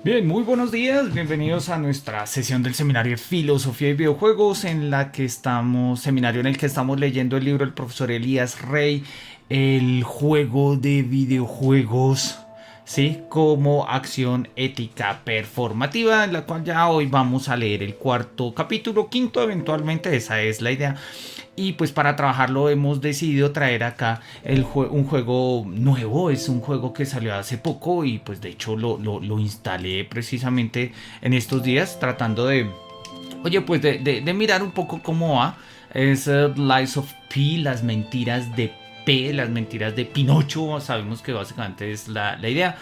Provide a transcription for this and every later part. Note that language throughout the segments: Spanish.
Bien, muy buenos días, bienvenidos a nuestra sesión del seminario de Filosofía y Videojuegos seminario en el que estamos leyendo el libro del profesor Elías Rey, el juego de videojuegos, ¿sí? Como acción ética performativa, en la cual ya hoy vamos a leer el cuarto capítulo, quinto eventualmente, esa es la idea. Y pues para trabajarlo hemos decidido traer acá un juego nuevo, es un juego que salió hace poco y pues de hecho lo instalé precisamente en estos días tratando de, oye pues de mirar un poco cómo va. Es Lies of P, las mentiras de P, las mentiras de Pinocho, sabemos que básicamente es la idea.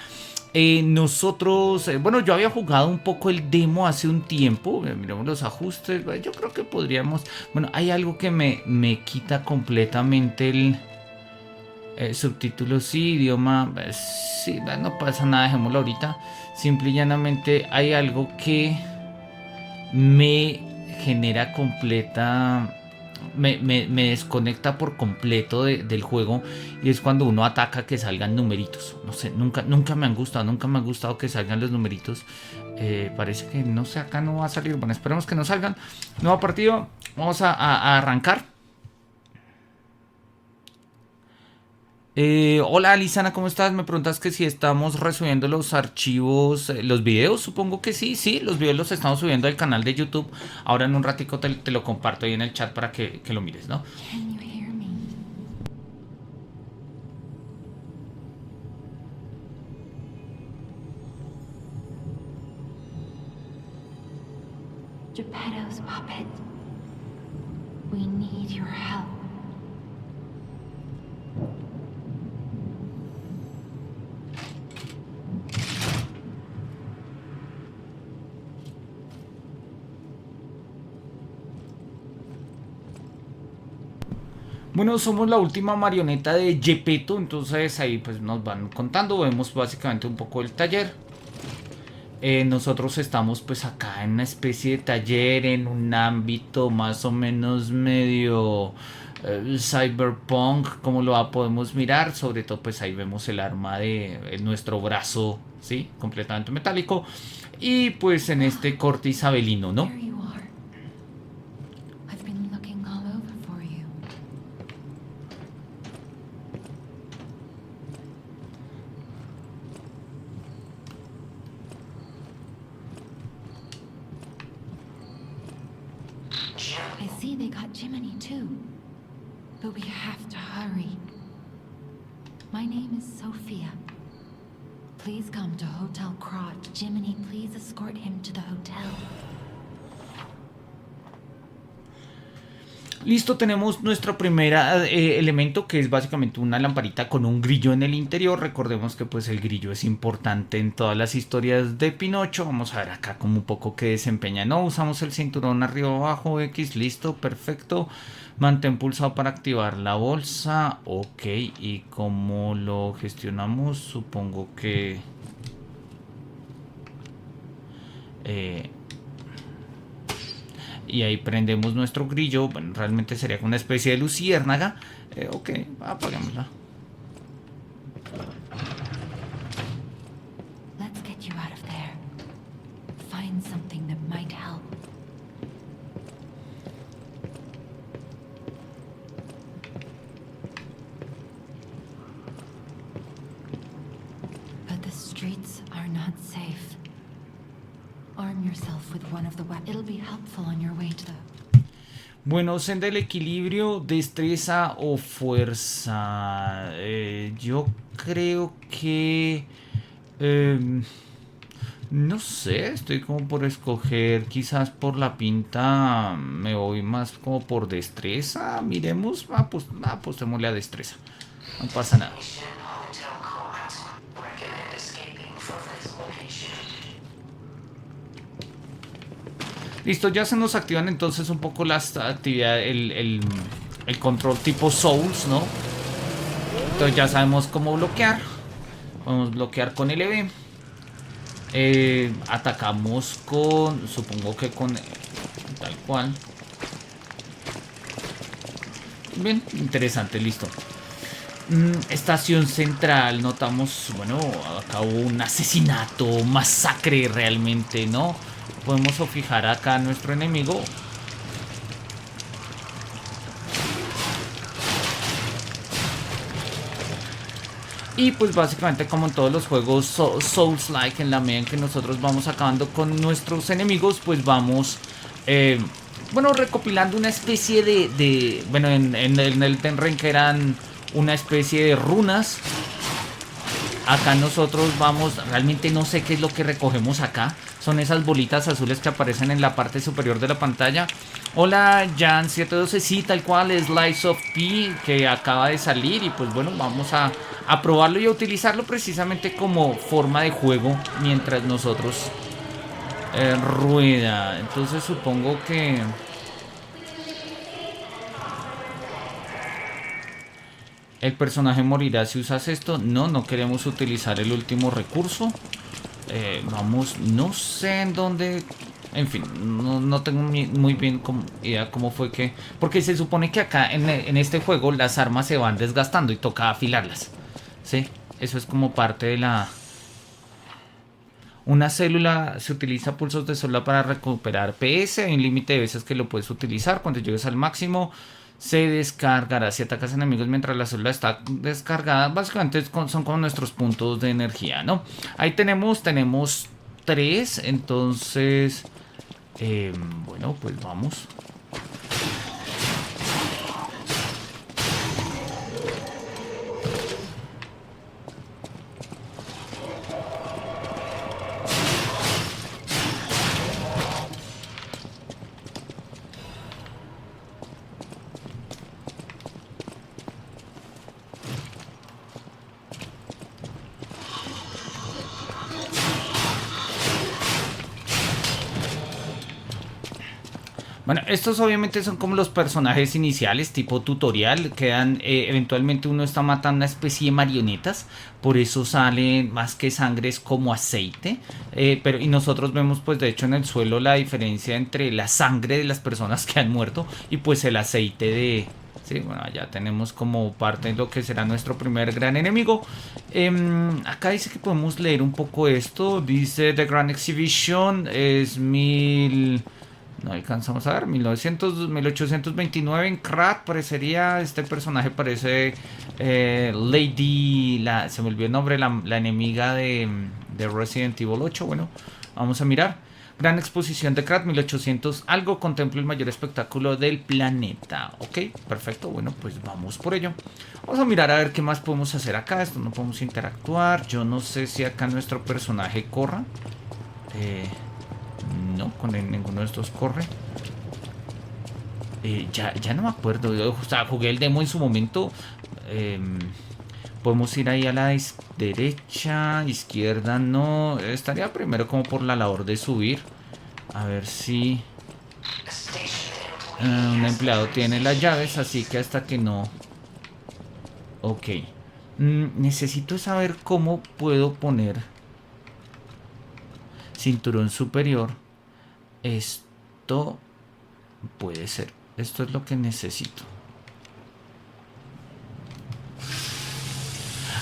Bueno, yo había jugado un poco el demo hace un tiempo. Miremos los ajustes. Yo creo que podríamos. Bueno, hay algo que me quita completamente el subtítulo. Sí, idioma. Sí, no pasa nada, dejémoslo ahorita. Simple y llanamente hay algo que me genera completa. Me desconecta por completo del juego y es cuando uno ataca que salgan numeritos. No sé, nunca me han gustado, nunca me ha gustado que salgan los numeritos. Parece que no sé, acá no va a salir. Bueno, esperemos que no salgan. Nuevo partido, vamos a arrancar. Hola Alisana, ¿cómo estás? Me preguntas que si estamos resubiendo los archivos, los videos, supongo que sí, sí, los videos los estamos subiendo al canal de YouTube. Ahora en un ratico te lo comparto ahí en el chat para que lo mires, ¿no? Can you hear me? Geppetto's puppet. We need your help. Bueno, somos la última marioneta de Gepetto, entonces ahí pues nos van contando, vemos básicamente un poco el taller. Nosotros estamos pues acá en una especie de taller, en un ámbito más o menos medio cyberpunk, como lo podemos mirar, sobre todo pues ahí vemos el arma de nuestro brazo, ¿sí? Completamente metálico. Y pues en este corte isabelino, ¿no? There you are. I've been looking all over for you. I see they got Jiminy too. But we have to hurry. My name is Sophia. Please come to Hotel Crotch. Jiminy, please escort him to the hotel. Listo, tenemos nuestro primer elemento que es básicamente una lamparita con un grillo en el interior. Recordemos que pues el grillo es importante en todas las historias de Pinocho. Vamos a ver acá como un poco que desempeña. No, usamos el cinturón arriba abajo, X, listo, perfecto. Mantén pulsado para activar la bolsa. Ok, y cómo lo gestionamos, supongo que... y ahí prendemos nuestro grillo. Bueno, realmente sería una especie de luciérnaga. Ok, apaguémosla. Let's get you out of there. Find something that might help. But the streets are not safe. Arm yourself with one of the weapons. It'll be helpful on your way to the... Bueno, senda del equilibrio, destreza o fuerza. Yo creo que... no sé, estoy como por escoger, quizás por la pinta me voy más como por destreza. Miremos, apostémosle a destreza. No pasa nada. Listo, ya se nos activan entonces un poco las actividades, el control tipo Souls, ¿no? Entonces ya sabemos cómo bloquear. Podemos bloquear con LB. Atacamos con, supongo que con tal cual. Bien, interesante, listo. Estación central, notamos, bueno, acá hubo un asesinato, masacre realmente, ¿no? Podemos fijar acá a nuestro enemigo. Y pues básicamente como en todos los juegos Souls-like, en la medida en que nosotros vamos acabando con nuestros enemigos, pues vamos, bueno, recopilando una especie bueno, en el Elden Ring que eran una especie de runas. Acá nosotros vamos, realmente no sé qué es lo que recogemos acá. Son esas bolitas azules que aparecen en la parte superior de la pantalla. Hola Jan712, sí, tal cual, Slice of P que acaba de salir. Y pues bueno, vamos a probarlo y a utilizarlo precisamente como forma de juego mientras nosotros rueda. Entonces supongo que el personaje morirá si usas esto. No, no queremos utilizar el último recurso. Vamos, no sé en dónde. En fin, no tengo muy bien idea cómo fue que. Porque se supone que acá en este juego las armas se van desgastando y toca afilarlas. ¿Sí? Eso es como parte de la. Una célula se utiliza pulsos de célula para recuperar PS. Hay un límite de veces que lo puedes utilizar. Cuando llegues al máximo, se descargará si atacas enemigos mientras la célula está descargada. Básicamente son como nuestros puntos de energía, ¿no? Ahí tenemos 3. Entonces, bueno, pues vamos. Bueno, estos obviamente son como los personajes iniciales, tipo tutorial. Quedan, eventualmente uno está matando una especie de marionetas. Por eso salen más que sangre, es como aceite. Y nosotros vemos pues de hecho en el suelo la diferencia entre la sangre de las personas que han muerto y pues el aceite de... Sí, bueno, ya tenemos como parte de lo que será nuestro primer gran enemigo. Acá dice que podemos leer un poco esto. Dice The Grand Exhibition es 1000... No alcanzamos a ver, 1829 en Krat parecería, este personaje parece Lady, se me olvidó el nombre, la enemiga de Resident Evil 8, bueno, vamos a mirar. Gran exposición de Krat, 1800 algo, contempla el mayor espectáculo del planeta. Ok, perfecto, bueno, pues vamos por ello. Vamos a mirar a ver qué más podemos hacer acá, esto no podemos interactuar, yo no sé si acá nuestro personaje corra. No, con ninguno de estos corre. Ya no me acuerdo. Yo, o sea, jugué el demo en su momento. Podemos ir ahí a la derecha, izquierda no. Estaría primero como por la labor de subir. A ver si un empleado tiene las llaves, así que hasta que no. Ok. Necesito saber cómo puedo poner cinturón superior. Esto puede ser. Esto es lo que necesito.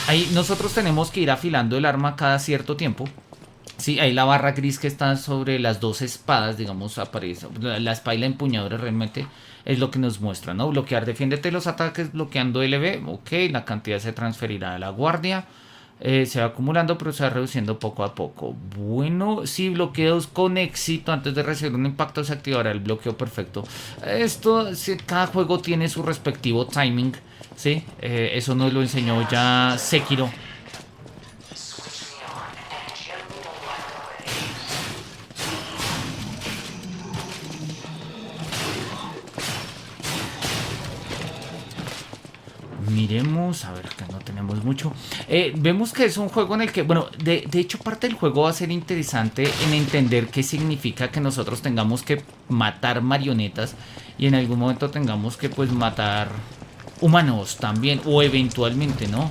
Ahí nosotros tenemos que ir afilando el arma cada cierto tiempo. Sí, ahí la barra gris que está sobre las dos espadas, digamos, aparece. La espada y la empuñadura realmente es lo que nos muestra, ¿no? Bloquear, defiéndete los ataques bloqueando LB. Ok, la cantidad se transferirá a la guardia. Se va acumulando, pero se va reduciendo poco a poco. Bueno, si bloqueos con éxito antes de recibir un impacto, se activará el bloqueo perfecto. Esto, cada juego tiene su respectivo timing, ¿sí? Eso nos lo enseñó ya Sekiro. Miremos, a ver, que no tenemos mucho. Vemos que es un juego en el que, bueno, de hecho parte del juego va a ser interesante en entender qué significa que nosotros tengamos que matar marionetas y en algún momento tengamos que pues matar humanos también, o eventualmente, ¿no?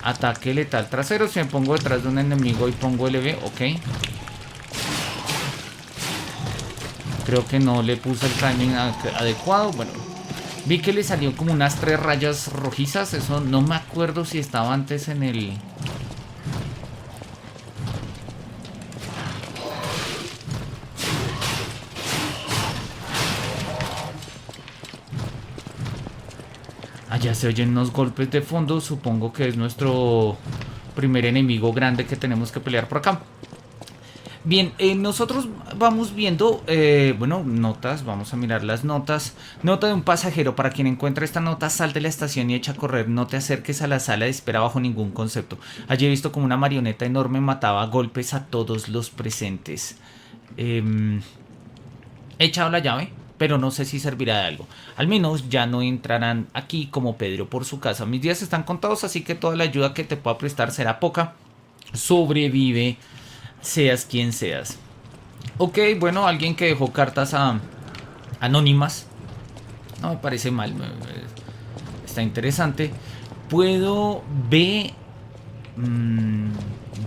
Ataque letal trasero, si me pongo detrás de un enemigo y pongo LB, ok. Creo que no le puse el timing adecuado, bueno. Vi que le salió como unas 3 rayas rojizas. Eso no me acuerdo si estaba antes en el... Allá se oyen unos golpes de fondo. Supongo que es nuestro primer enemigo grande que tenemos que pelear por acá. Bien, nosotros vamos viendo, bueno, notas, vamos a mirar las notas. Nota de un pasajero: para quien encuentre esta nota, sal de la estación y echa a correr. No te acerques a la sala de espera bajo ningún concepto. Allí he visto como una marioneta enorme mataba a golpes a todos los presentes. He echado la llave, pero no sé si servirá de algo. Al menos ya no entrarán aquí como Pedro por su casa. Mis días están contados, así que toda la ayuda que te pueda prestar será poca. Sobrevive, seas quien seas. Ok, bueno, alguien que dejó cartas anónimas. No me parece mal. Está interesante. Puedo ver. A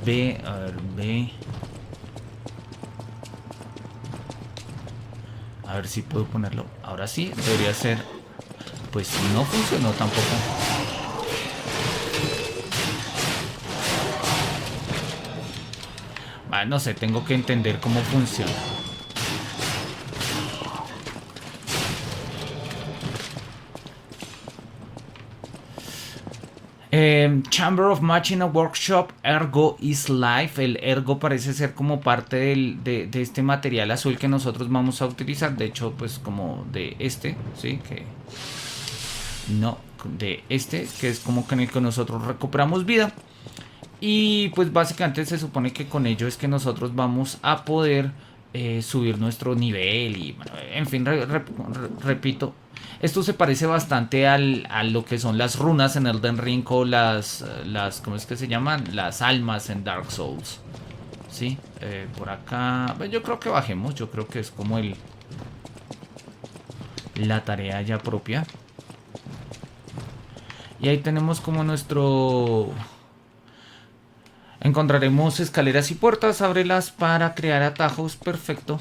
ver, ve. A ver si puedo ponerlo. Ahora sí, debería ser. Pues no funcionó tampoco. No sé, tengo que entender cómo funciona. Chamber of Machina Workshop, Ergo is Life. El Ergo parece ser como parte de este material azul que nosotros vamos a utilizar. De hecho, pues como de este, ¿sí? Que no, de este, que es como que en el que nosotros recuperamos vida. Y pues básicamente se supone que con ello es que nosotros vamos a poder subir nuestro nivel. Y bueno, en fin, repito, esto se parece bastante a lo que son las runas en Elden Ring o las ¿cómo es que se llaman? Las almas en Dark Souls. Sí, por acá, yo creo que bajemos. Yo creo que es como la tarea ya propia. Y ahí tenemos como nuestro... Encontraremos escaleras y puertas, ábrelas para crear atajos, perfecto.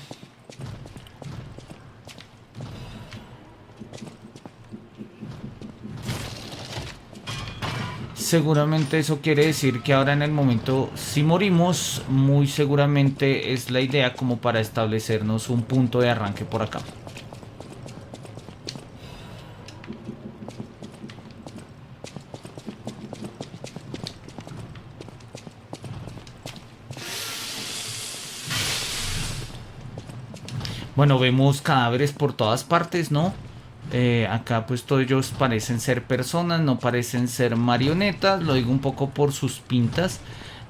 Seguramente eso quiere decir que ahora en el momento, si morimos, muy seguramente es la idea como para establecernos un punto de arranque por acá. Bueno, vemos cadáveres por todas partes, ¿no? Acá pues todos ellos parecen ser personas, no parecen ser marionetas. Lo digo un poco por sus pintas.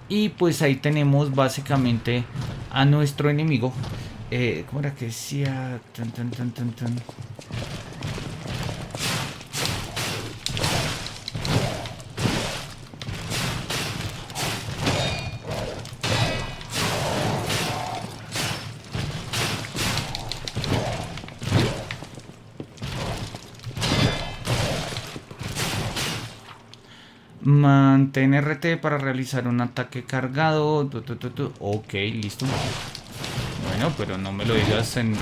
Y pues ahí tenemos básicamente a nuestro enemigo. ¿Cómo era que decía? Mantén RT para realizar un ataque cargado. Ok, listo. Bueno, pero no me lo digas en...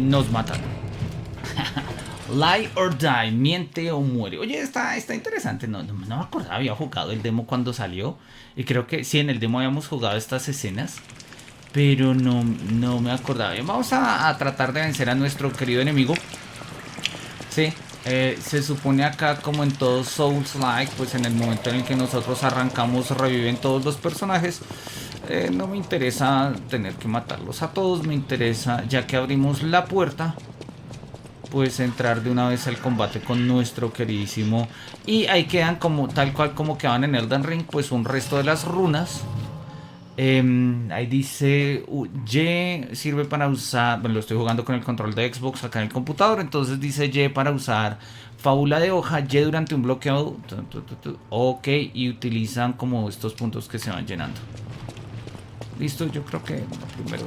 nos matan. Lie or die, miente o muere. Oye, está interesante. No me acordaba, había jugado el demo cuando salió. Y creo que sí, en el demo habíamos jugado estas escenas. Pero no me acordaba. Vamos a tratar de vencer a nuestro querido enemigo. Sí, se supone acá, como en todos Souls-like, pues en el momento en el que nosotros arrancamos reviven todos los personajes. No me interesa tener que matarlos a todos. Me interesa, ya que abrimos la puerta, pues entrar de una vez al combate con nuestro queridísimo. Y ahí quedan como tal cual como quedaban en Elden Ring, pues un resto de las runas. Ahí dice, Y sirve para usar, bueno, lo estoy jugando con el control de Xbox acá en el computador, entonces dice Y para usar fábula de hoja, Y durante un bloqueo, ok, y utilizan como estos puntos que se van llenando. Listo, yo creo que primero.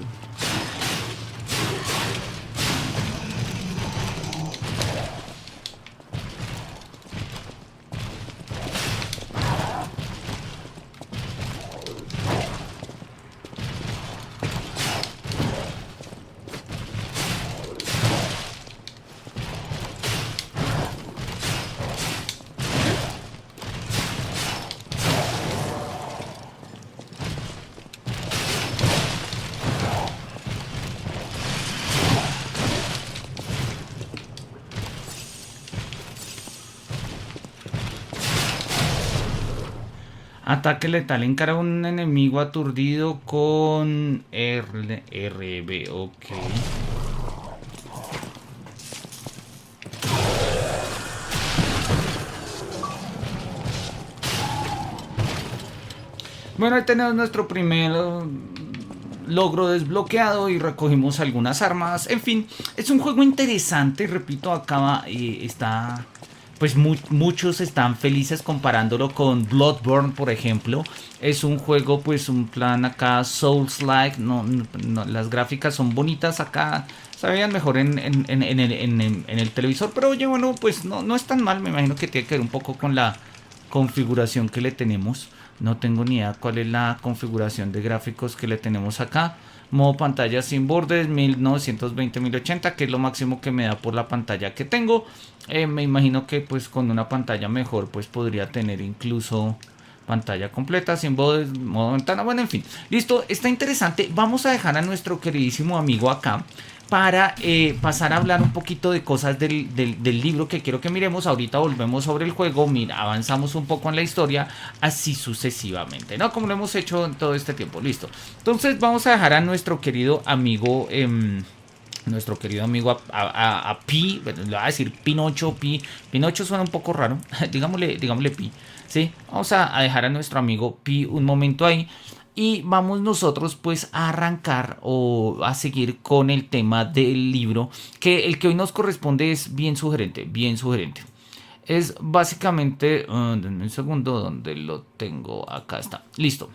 Ataque letal. Encara a un enemigo aturdido con RB. Ok. Bueno, ahí tenemos nuestro primer logro desbloqueado y recogimos algunas armas. En fin, es un juego interesante. Repito, acá está... Pues muchos están felices comparándolo con Bloodborne, por ejemplo. Es un juego, pues un plan acá Souls-like. No, las gráficas son bonitas acá. Se veían mejor en el televisor. Pero oye, bueno, pues no es tan mal. Me imagino que tiene que ver un poco con la configuración que le tenemos. No tengo ni idea cuál es la configuración de gráficos que le tenemos acá. Modo pantalla sin bordes, 1920-1080, que es lo máximo que me da por la pantalla que tengo. Me imagino que pues con una pantalla mejor pues podría tener incluso pantalla completa, sin bordes, modo ventana, bueno, en fin. Listo, está interesante. Vamos a dejar a nuestro queridísimo amigo acá para pasar a hablar un poquito de cosas del libro que quiero que miremos. Ahorita volvemos sobre el juego, mira, avanzamos un poco en la historia, así sucesivamente, ¿no? Como lo hemos hecho en todo este tiempo, listo. Entonces vamos a dejar a nuestro querido amigo... nuestro querido amigo a Pi, le voy a decir Pinocho, Pinocho suena un poco raro, digámosle Pi, ¿sí? Vamos a dejar a nuestro amigo Pi un momento ahí y vamos nosotros pues a arrancar o a seguir con el tema del libro, que el que hoy nos corresponde es bien sugerente, bien sugerente. Es básicamente, denme un segundo, donde lo tengo, acá está, listo.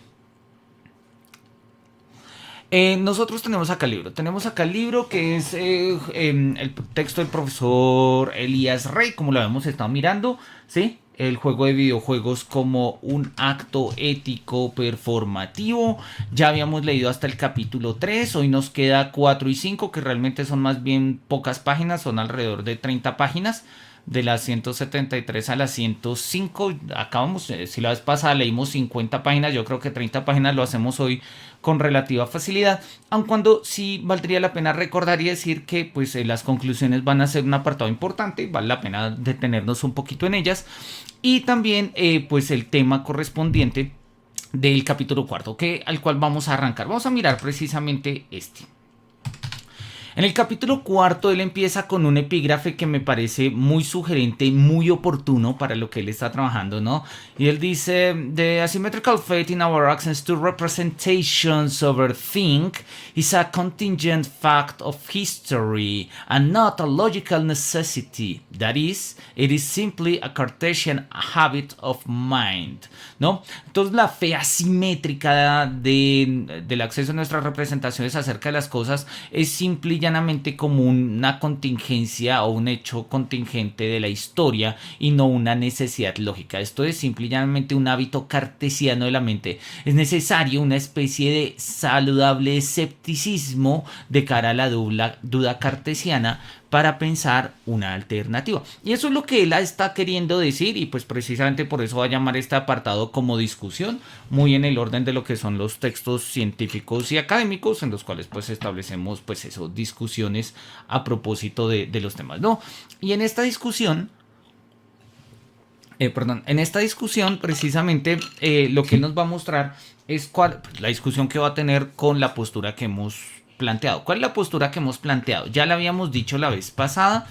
Nosotros tenemos acá el libro que es el texto del profesor Elías Rey, como lo habíamos estado mirando, ¿sí? El juego de videojuegos como un acto ético performativo. Ya habíamos leído hasta el capítulo 3, hoy nos queda 4 y 5, que realmente son más bien pocas páginas, son alrededor de 30 páginas. De las 173 a las 105, acabamos, si la vez pasada leímos 50 páginas, yo creo que 30 páginas lo hacemos hoy con relativa facilidad, aun cuando sí valdría la pena recordar y decir que pues las conclusiones van a ser un apartado importante, vale la pena detenernos un poquito en ellas, y también pues el tema correspondiente del capítulo cuarto, al cual vamos a arrancar. Vamos a mirar precisamente este. En el capítulo cuarto él empieza con un epígrafe que me parece muy sugerente y muy oportuno para lo que él está trabajando, ¿no? Y él dice, The asymmetrical fate in our access to representations over thing is a contingent fact of history and not a logical necessity. That is, it is simply a Cartesian habit of mind, ¿no? Entonces la fe asimétrica del acceso a nuestras representaciones acerca de las cosas es simple y llanamente como una contingencia o un hecho contingente de la historia y no una necesidad lógica. Esto es simple y llanamente un hábito cartesiano de la mente. Es necesario una especie de saludable escepticismo de cara a la duda cartesiana para pensar una alternativa. Y eso es lo que él está queriendo decir y pues precisamente por eso va a llamar este apartado como discusión, muy en el orden de lo que son los textos científicos y académicos en los cuales pues establecemos pues eso, discusiones a propósito de los temas, ¿no? Y en esta discusión precisamente lo que él nos va a mostrar es la discusión que va a tener con la postura que hemos planteado. ¿Cuál es la postura que hemos planteado? Ya la habíamos dicho la vez pasada,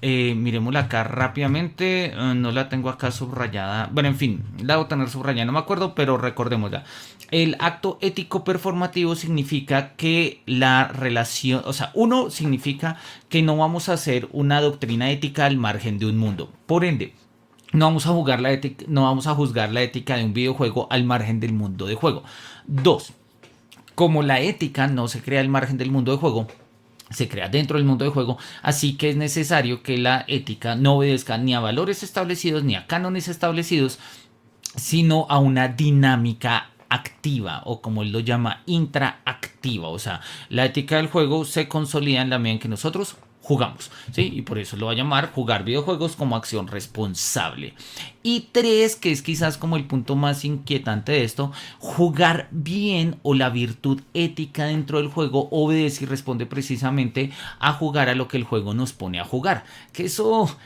Miremosla acá rápidamente. No la tengo acá subrayada. Bueno, en fin, la debo tener subrayada, no me acuerdo, pero recordémosla. El acto ético performativo significa que la relación, o sea, uno significa que no vamos a hacer una doctrina ética al margen de un mundo. Por ende, no vamos a juzgar la ética de un videojuego al margen del mundo de juego. Dos, como la ética no se crea al margen del mundo de juego, se crea dentro del mundo de juego, así que es necesario que la ética no obedezca ni a valores establecidos ni a cánones establecidos, sino a una dinámica activa, o como él lo llama, intraactiva. O sea, la ética del juego se consolida en la medida en que nosotros jugamos, ¿sí? Y por eso lo va a llamar jugar videojuegos como acción responsable. Y tres, que es quizás como el punto más inquietante de esto, jugar bien o la virtud ética dentro del juego obedece y responde precisamente a jugar a lo que el juego nos pone a jugar. Que eso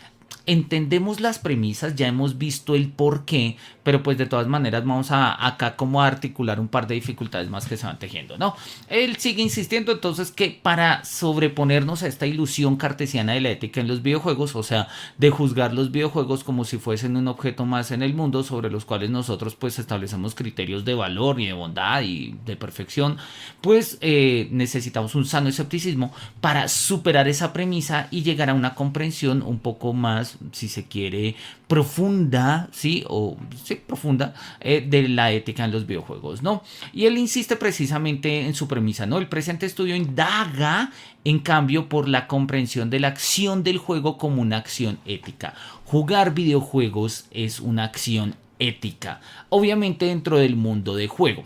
entendemos las premisas, ya hemos visto el por qué, pero pues de todas maneras vamos a acá como a articular un par de dificultades más que se van tejiendo, ¿no? Él sigue insistiendo entonces que para sobreponernos a esta ilusión cartesiana de la ética en los videojuegos, o sea, de juzgar los videojuegos como si fuesen un objeto más en el mundo sobre los cuales nosotros pues establecemos criterios de valor y de bondad y de perfección, pues necesitamos un sano escepticismo para superar esa premisa y llegar a una comprensión un poco más, si se quiere, profunda, ¿sí? O sí, profunda, de la ética en los videojuegos, ¿no? Y él insiste precisamente en su premisa, ¿no? El presente estudio indaga, en cambio, por la comprensión de la acción del juego como una acción ética. Jugar videojuegos es una acción ética, obviamente dentro del mundo de juego.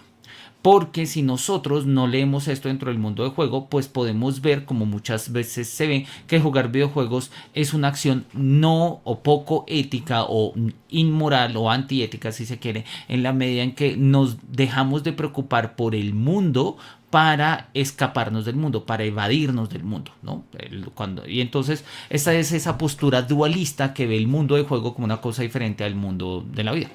Porque si nosotros no leemos esto dentro del mundo de juego, pues podemos ver, como muchas veces se ve, que jugar videojuegos es una acción no o poco ética o inmoral o antiética, si se quiere, en la medida en que nos dejamos de preocupar por el mundo para escaparnos del mundo, para evadirnos del mundo, ¿no? Y entonces esa es esa postura dualista que ve el mundo de juego como una cosa diferente al mundo de la vida.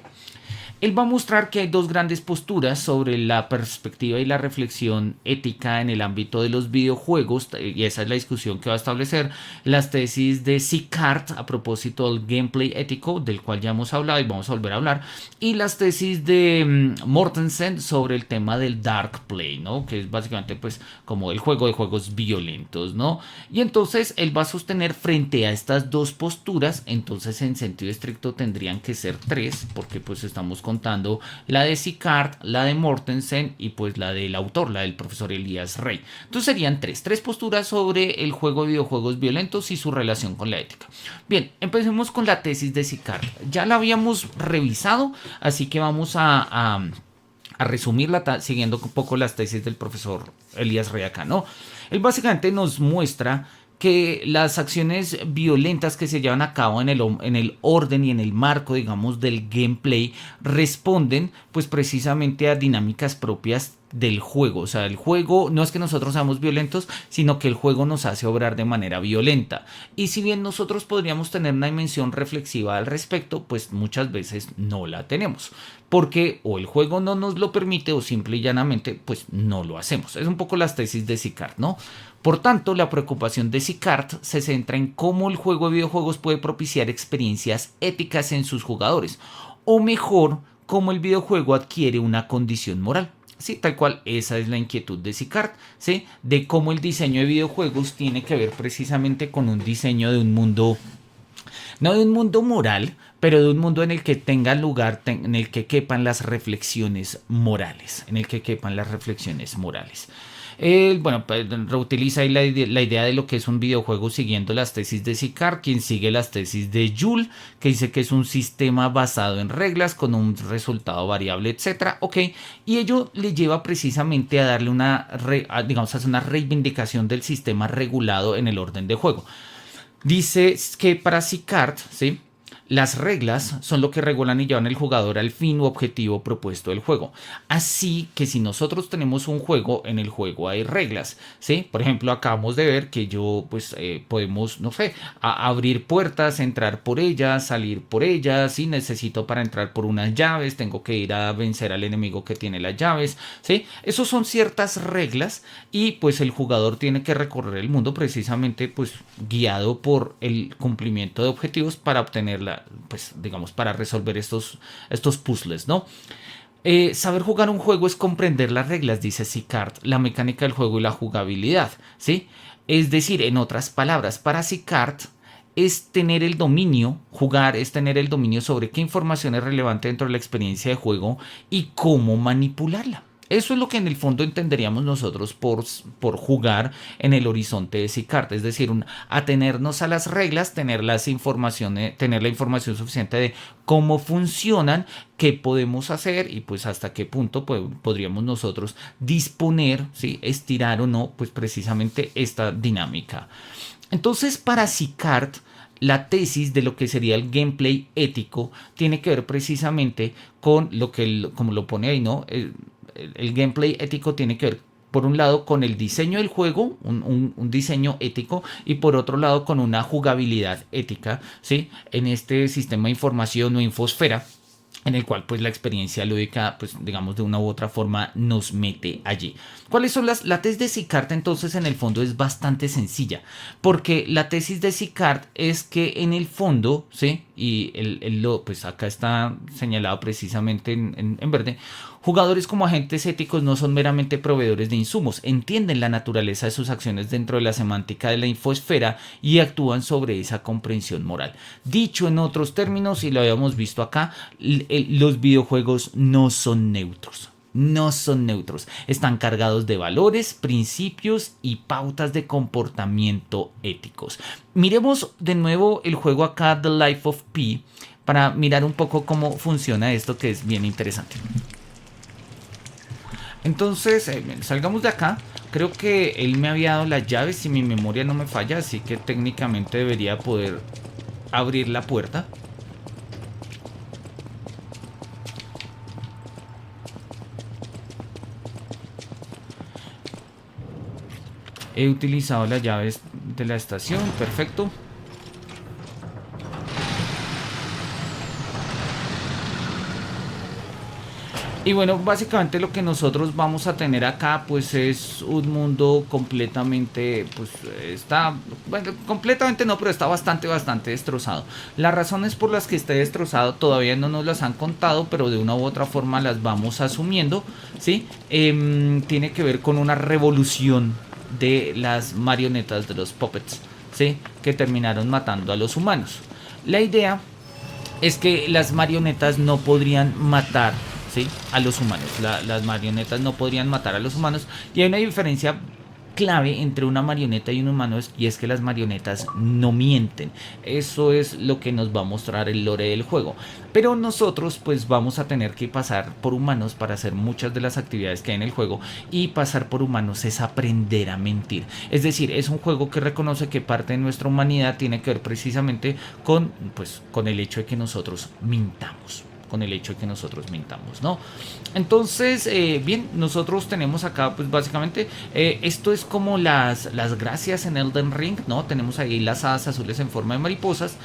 Él va a mostrar que hay dos grandes posturas sobre la perspectiva y la reflexión ética en el ámbito de los videojuegos, y esa es la discusión que va a establecer. Las tesis de Sicart a propósito del gameplay ético, del cual ya hemos hablado y vamos a volver a hablar, y las tesis de Mortensen sobre el tema del dark play, ¿no? Que es básicamente pues como el juego de juegos violentos, ¿no? Y entonces él va a sostener frente a estas dos posturas, entonces en sentido estricto tendrían que ser tres, porque pues estamos contando la de Sicart, la de Mortensen y pues la del autor, la del profesor Elías Rey. Entonces serían tres posturas sobre el juego de videojuegos violentos y su relación con la ética. Bien, empecemos con la tesis de Sicart. Ya la habíamos revisado, así que vamos a resumirla siguiendo un poco las tesis del profesor Elías Rey acá, ¿no? Él básicamente nos muestra que las acciones violentas que se llevan a cabo en el orden y en el marco, digamos, del gameplay responden pues precisamente a dinámicas propias del juego. O sea, el juego no es que nosotros seamos violentos, sino que el juego nos hace obrar de manera violenta. Y si bien nosotros podríamos tener una dimensión reflexiva al respecto, pues muchas veces no la tenemos. Porque o el juego no nos lo permite o simple y llanamente pues no lo hacemos. Es un poco las tesis de Sicart, ¿no? Por tanto, la preocupación de Sicart se centra en cómo el juego de videojuegos puede propiciar experiencias éticas en sus jugadores. O mejor, cómo el videojuego adquiere una condición moral. Sí, tal cual, esa es la inquietud de Sicart, ¿sí? De cómo el diseño de videojuegos tiene que ver precisamente con un diseño de un mundo, no de un mundo moral, pero de un mundo en el que tenga lugar, en el que quepan las reflexiones morales, Él, bueno, reutiliza ahí la idea de lo que es un videojuego siguiendo las tesis de Sicart, quien sigue las tesis de Joule, que dice que es un sistema basado en reglas con un resultado variable, etcétera. Ok, y ello le lleva precisamente a darle digamos, hacer una reivindicación del sistema regulado en el orden de juego. Dice que para Sicart, ¿sí?, Las reglas son lo que regulan y llevan al jugador al fin u objetivo propuesto del juego. Así que si nosotros tenemos un juego, en el juego hay reglas, ¿sí? Por ejemplo, acabamos de ver que yo, pues, podemos, no sé, abrir puertas, entrar por ellas, salir por ellas. Si necesito para entrar por unas llaves, tengo que ir a vencer al enemigo que tiene las llaves, ¿sí? Esos son ciertas reglas y pues el jugador tiene que recorrer el mundo precisamente, pues, guiado por el cumplimiento de objetivos para obtenerla, pues digamos, para resolver estos puzzles, ¿no? Saber jugar un juego es comprender las reglas, dice Sicard, la mecánica del juego y la jugabilidad, ¿sí? Es decir, en otras palabras, para Sicard es tener el dominio, jugar es tener el dominio sobre qué información es relevante dentro de la experiencia de juego y cómo manipularla. Eso es lo que en el fondo entenderíamos nosotros por jugar en el horizonte de Sicard, es decir, atenernos a las reglas, tener la información suficiente de cómo funcionan, qué podemos hacer y pues hasta qué punto podríamos nosotros disponer, ¿sí? Estirar o no, pues precisamente esta dinámica. Entonces, para Sicard, la tesis de lo que sería el gameplay ético tiene que ver precisamente con lo que, como lo pone ahí, ¿no? El gameplay ético tiene que ver, por un lado, con el diseño del juego, un diseño ético, y por otro lado, con una jugabilidad ética, ¿sí? En este sistema de información o infosfera, en el cual pues la experiencia lúdica, pues digamos de una u otra forma nos mete allí. ¿Cuáles son la tesis de Sicard? Entonces en el fondo es bastante sencilla, porque la tesis de Sicard es que en el fondo, ¿sí? Y pues acá está señalado precisamente en verde. Jugadores como agentes éticos no son meramente proveedores de insumos, entienden la naturaleza de sus acciones dentro de la semántica de la infosfera y actúan sobre esa comprensión moral. Dicho en otros términos, y lo habíamos visto acá, los videojuegos no son neutros. No son neutros, están cargados de valores, principios y pautas de comportamiento éticos. Miremos de nuevo el juego acá, The Life of Pi, para mirar un poco cómo funciona esto, que es bien interesante. Entonces, salgamos de acá. Creo que él me había dado las llaves, si mi memoria no me falla, así que técnicamente debería poder abrir la puerta. He utilizado las llaves de la estación, perfecto. Y bueno, básicamente lo que nosotros vamos a tener acá pues es un mundo completamente, pues está, bueno, completamente no, pero está bastante destrozado. Las razones por las que esté destrozado todavía no nos las han contado, pero de una u otra forma las vamos asumiendo, ¿sí? Tiene que ver con una revolución de las marionetas, de los puppets, ¿sí? Que terminaron matando a los humanos. La idea es que las marionetas no podrían matar, ¿sí? A los humanos. Las marionetas no podrían matar a los humanos. Y hay una diferencia clave entre una marioneta y un humano, y es que las marionetas no mienten. Eso es lo que nos va a mostrar el lore del juego. Pero nosotros pues vamos a tener que pasar por humanos para hacer muchas de las actividades que hay en el juego, y pasar por humanos es aprender a mentir. Es decir, es un juego que reconoce que parte de nuestra humanidad tiene que ver precisamente con el hecho de que nosotros mintamos. Con el hecho de que nosotros mintamos, ¿no? Entonces, bien, nosotros tenemos acá, pues básicamente, esto es como las gracias en Elden Ring, ¿no? Tenemos ahí las hadas azules en forma de mariposas,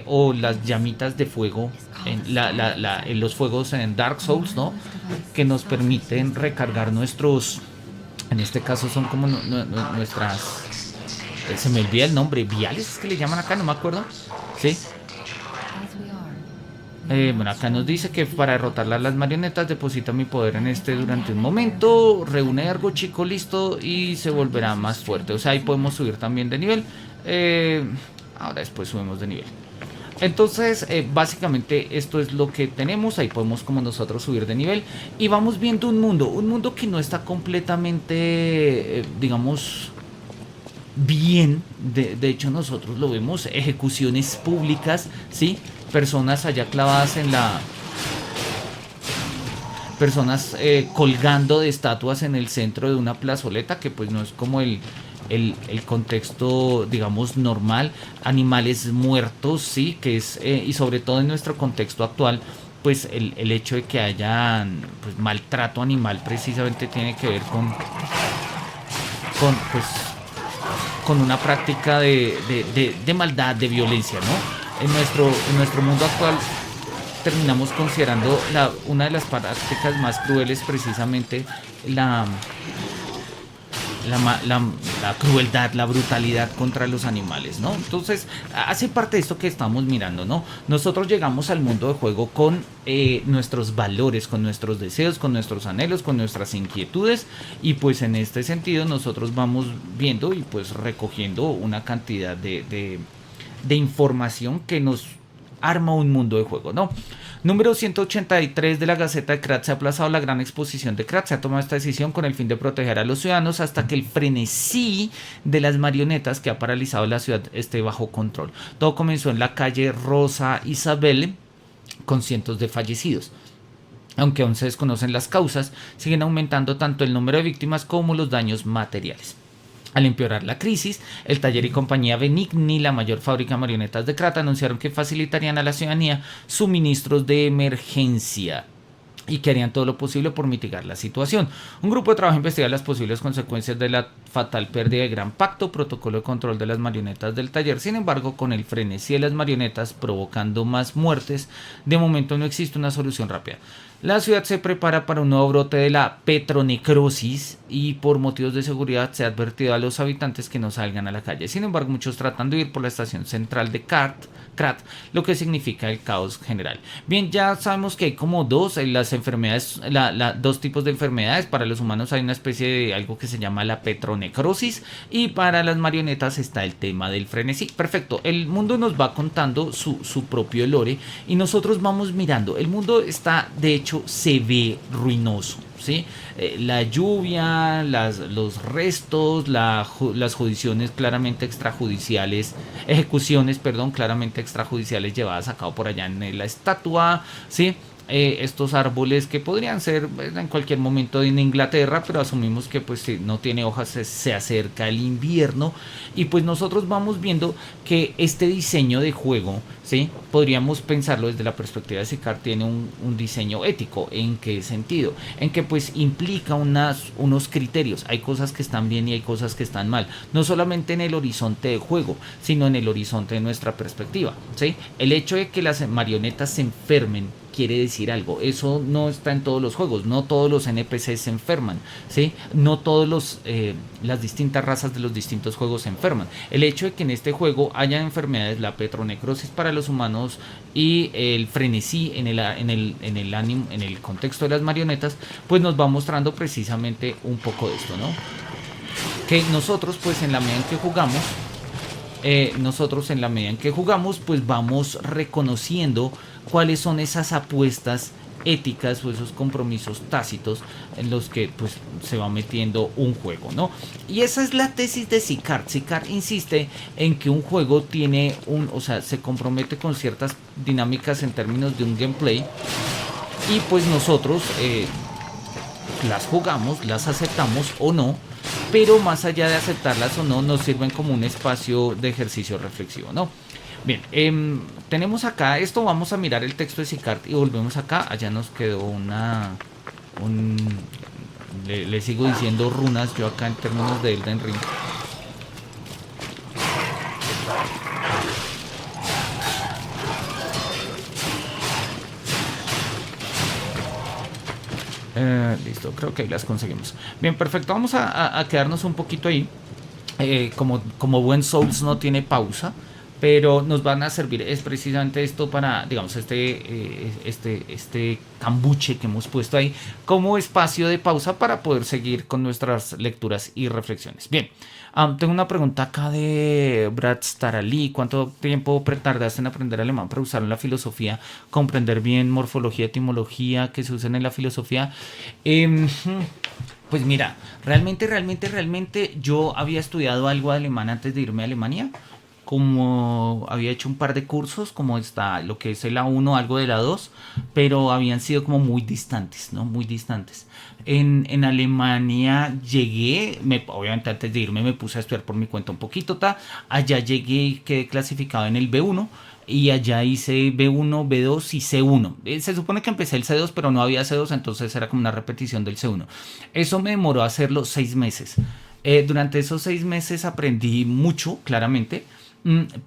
o las llamitas de fuego, en los fuegos en Dark Souls, ¿no? Que nos permiten recargar nuestros, en este caso son como nuestras, se me olvida el nombre, viales, es que le llaman acá, no me acuerdo, ¿sí? Bueno, acá nos dice que para derrotar las marionetas deposita mi poder en este durante un momento, reúne ergo chico, listo, y se volverá más fuerte. O sea, ahí podemos subir también de nivel. Ahora después subimos de nivel. Entonces, básicamente esto es lo que tenemos. Ahí podemos como nosotros subir de nivel. Y vamos viendo un mundo que no está completamente, digamos, bien. De hecho, nosotros lo vemos, ejecuciones públicas, ¿sí? Personas allá clavadas en la... Personas colgando de estatuas en el centro de una plazoleta, que pues no es como el el contexto, digamos, normal, animales muertos, sí, que es, y sobre todo en nuestro contexto actual, pues el hecho de que haya pues, maltrato animal precisamente tiene que ver pues, con una práctica de maldad, de violencia, ¿no? En nuestro mundo actual terminamos considerando una de las prácticas más crueles precisamente la, la crueldad, la brutalidad contra los animales, ¿no? Entonces, hace parte de esto que estamos mirando, ¿no? Nosotros llegamos al mundo de juego con nuestros valores, con nuestros deseos, con nuestros anhelos, con nuestras inquietudes, y pues en este sentido nosotros vamos viendo y pues recogiendo una cantidad de información que nos arma un mundo de juego, ¿no? Número 183 de la Gaceta de Krat: se ha aplazado la gran exposición de Krat. Se ha tomado esta decisión con el fin de proteger a los ciudadanos hasta que el frenesí de las marionetas que ha paralizado la ciudad esté bajo control. Todo comenzó en la calle Rosa Isabel, con cientos de fallecidos. Aunque aún se desconocen las causas, siguen aumentando tanto el número de víctimas como los daños materiales. Al empeorar la crisis, el taller y compañía Benigni, la mayor fábrica de marionetas de Krat, anunciaron que facilitarían a la ciudadanía suministros de emergencia y que harían todo lo posible por mitigar la situación. Un grupo de trabajo investiga las posibles consecuencias de la fatal pérdida de Gran Pacto, protocolo de control de las marionetas del taller. Sin embargo, con el frenesí de las marionetas provocando más muertes, de momento no existe una solución rápida. La ciudad se prepara para un nuevo brote de la petronecrosis y por motivos de seguridad se ha advertido a los habitantes que no salgan a la calle. Sin embargo, muchos tratan de ir por la estación central de Krat, lo que significa el caos general. Bien, ya sabemos que hay como dos dos tipos de enfermedades. Para los humanos hay una especie de algo que se llama la petronecrosis, y para las marionetas está el tema del frenesí. Perfecto, el mundo nos va contando su propio lore y nosotros vamos mirando. El mundo está, de hecho, se ve ruinoso, ¿sí? La lluvia, los restos, las judiciones claramente extrajudiciales, ejecuciones, perdón, claramente extrajudiciales llevadas a cabo por allá en la estatua, ¿sí? Estos árboles que podrían ser en cualquier momento en Inglaterra, pero asumimos que pues si no tiene hojas se acerca el invierno, y pues nosotros vamos viendo que este diseño de juego, ¿sí? Podríamos pensarlo desde la perspectiva de Sicar, tiene un diseño ético. ¿En qué sentido? En que pues implica unos criterios. Hay cosas que están bien y hay cosas que están mal, no solamente en el horizonte de juego, sino en el horizonte de nuestra perspectiva, ¿sí? El hecho de que las marionetas se enfermen quiere decir algo. Eso no está en todos los juegos. No todos los NPCs se enferman, ¿sí? No todos las distintas razas de los distintos juegos se enferman. El hecho de que en este juego haya enfermedades, la petronecrosis para los humanos y el frenesí en el contexto de las marionetas, pues nos va mostrando precisamente un poco de esto, ¿no? Que nosotros, pues en la medida en que jugamos, pues vamos reconociendo cuáles son esas apuestas éticas o esos compromisos tácitos en los que pues se va metiendo un juego, ¿no? Y esa es la tesis de Sicar. Sicar insiste en que un juego tiene se compromete con ciertas dinámicas en términos de un gameplay, y pues nosotros las jugamos, las aceptamos o no, pero más allá de aceptarlas o no, nos sirven como un espacio de ejercicio reflexivo, ¿no? Bien, tenemos acá esto. Vamos a mirar el texto de Sicar y volvemos acá. Allá nos quedó le sigo diciendo runas yo acá en términos de Elden Ring. Listo, creo que ahí las conseguimos. Bien, perfecto, vamos a quedarnos un poquito ahí. Como buen Souls no tiene pausa, pero nos van a servir, es precisamente esto para, digamos, este cambuche que hemos puesto ahí como espacio de pausa para poder seguir con nuestras lecturas y reflexiones. Bien, tengo una pregunta acá de Brad Starali. ¿Cuánto tiempo tardaste en aprender alemán para usarlo en la filosofía, comprender bien morfología, etimología que se usan en la filosofía? Pues mira, realmente yo había estudiado algo de alemán antes de irme a Alemania. como había hecho un par de cursos, como está lo que es el A1, algo de la 2, pero habían sido como muy distantes, ¿no? Muy distantes. En Alemania llegué, obviamente antes de irme me puse a estudiar por mi cuenta un poquito, allá llegué y quedé clasificado en el B1 y allá hice B1, B2 y C1. Se supone que empecé el C2, pero no había C2, entonces era como una repetición del C1. Eso me demoró hacerlo 6 meses. Durante esos 6 meses aprendí mucho, claramente,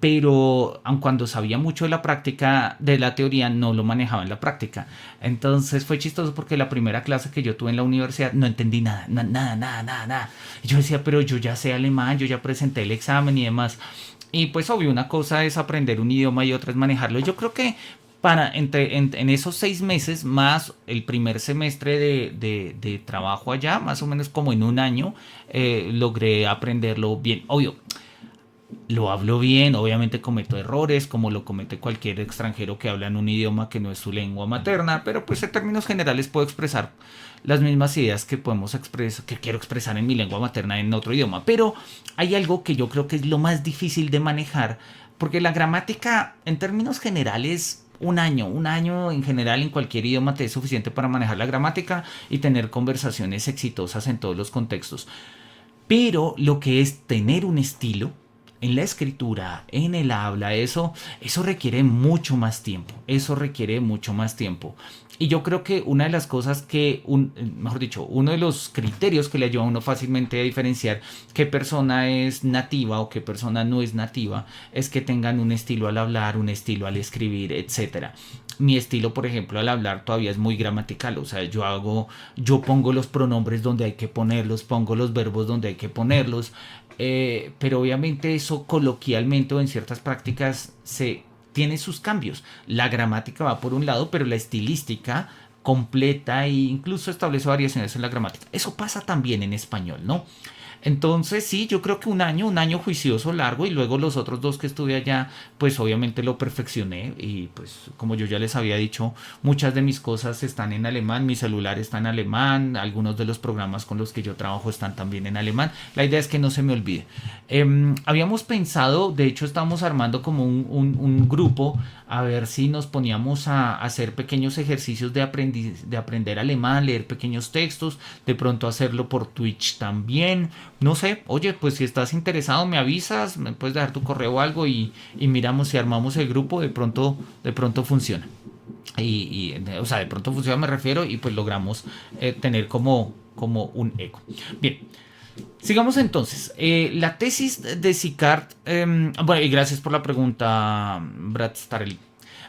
pero aun cuando sabía mucho de la práctica, de la teoría, no lo manejaba en la práctica. Entonces fue chistoso porque la primera clase que yo tuve en la universidad no entendí nada, nada, nada, nada, nada. Y yo decía, pero yo ya sé alemán, yo ya presenté el examen y demás. Y pues obvio, una cosa es aprender un idioma y otra es manejarlo. Yo creo que en esos 6 meses más el primer semestre de trabajo allá, más o menos como en un año, logré aprenderlo bien. Obvio, lo hablo bien, obviamente cometo errores como lo comete cualquier extranjero que habla en un idioma que no es su lengua materna, pero pues en términos generales puedo expresar las mismas ideas que podemos expresar, que quiero expresar en mi lengua materna en otro idioma. Pero hay algo que yo creo que es lo más difícil de manejar, porque la gramática en términos generales un año en general en cualquier idioma te es suficiente para manejar la gramática y tener conversaciones exitosas en todos los contextos. Pero lo que es tener un estilo en la escritura, en el habla, eso requiere mucho más tiempo. Eso requiere mucho más tiempo. Y yo creo que una de las cosas que, mejor dicho, uno de los criterios que le ayuda a uno fácilmente a diferenciar qué persona es nativa o qué persona no es nativa, es que tengan un estilo al hablar, un estilo al escribir, etcétera. Mi estilo, por ejemplo, al hablar todavía es muy gramatical, o sea, yo pongo los pronombres donde hay que ponerlos, pongo los verbos donde hay que ponerlos, pero obviamente eso coloquialmente o en ciertas prácticas tiene sus cambios. La gramática va por un lado, pero la estilística completa e incluso establece variaciones en la gramática. Eso pasa también en español, ¿no? Entonces sí, yo creo que un año juicioso, largo, y luego los otros dos que estuve allá, pues obviamente lo perfeccioné y pues como yo ya les había dicho, muchas de mis cosas están en alemán, mi celular está en alemán, algunos de los programas con los que yo trabajo están también en alemán. La idea es que no se me olvide. Habíamos pensado, de hecho estamos armando como un grupo a ver si nos poníamos a hacer pequeños ejercicios de aprender alemán, leer pequeños textos, de pronto hacerlo por Twitch también. No sé, oye, pues si estás interesado me avisas, me puedes dejar tu correo o algo y miramos si armamos el grupo, de pronto funciona. O sea, de pronto funciona me refiero y pues logramos tener como un eco. Bien, sigamos entonces. La tesis de Sicard. Bueno, y gracias por la pregunta, Brad Starley.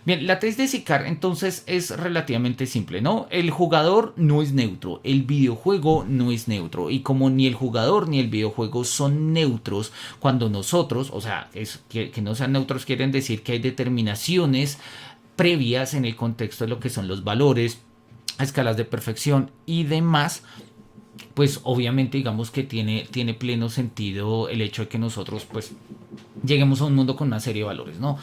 Bien, la tesis de Sicard entonces es relativamente simple, ¿no? El jugador no es neutro, el videojuego no es neutro. Y como ni el jugador ni el videojuego son neutros, cuando nosotros, o sea, que no sean neutros quieren decir que hay determinaciones previas en el contexto de lo que son los valores, escalas de perfección y demás, pues obviamente digamos que tiene pleno sentido el hecho de que nosotros pues lleguemos a un mundo con una serie de valores, ¿no?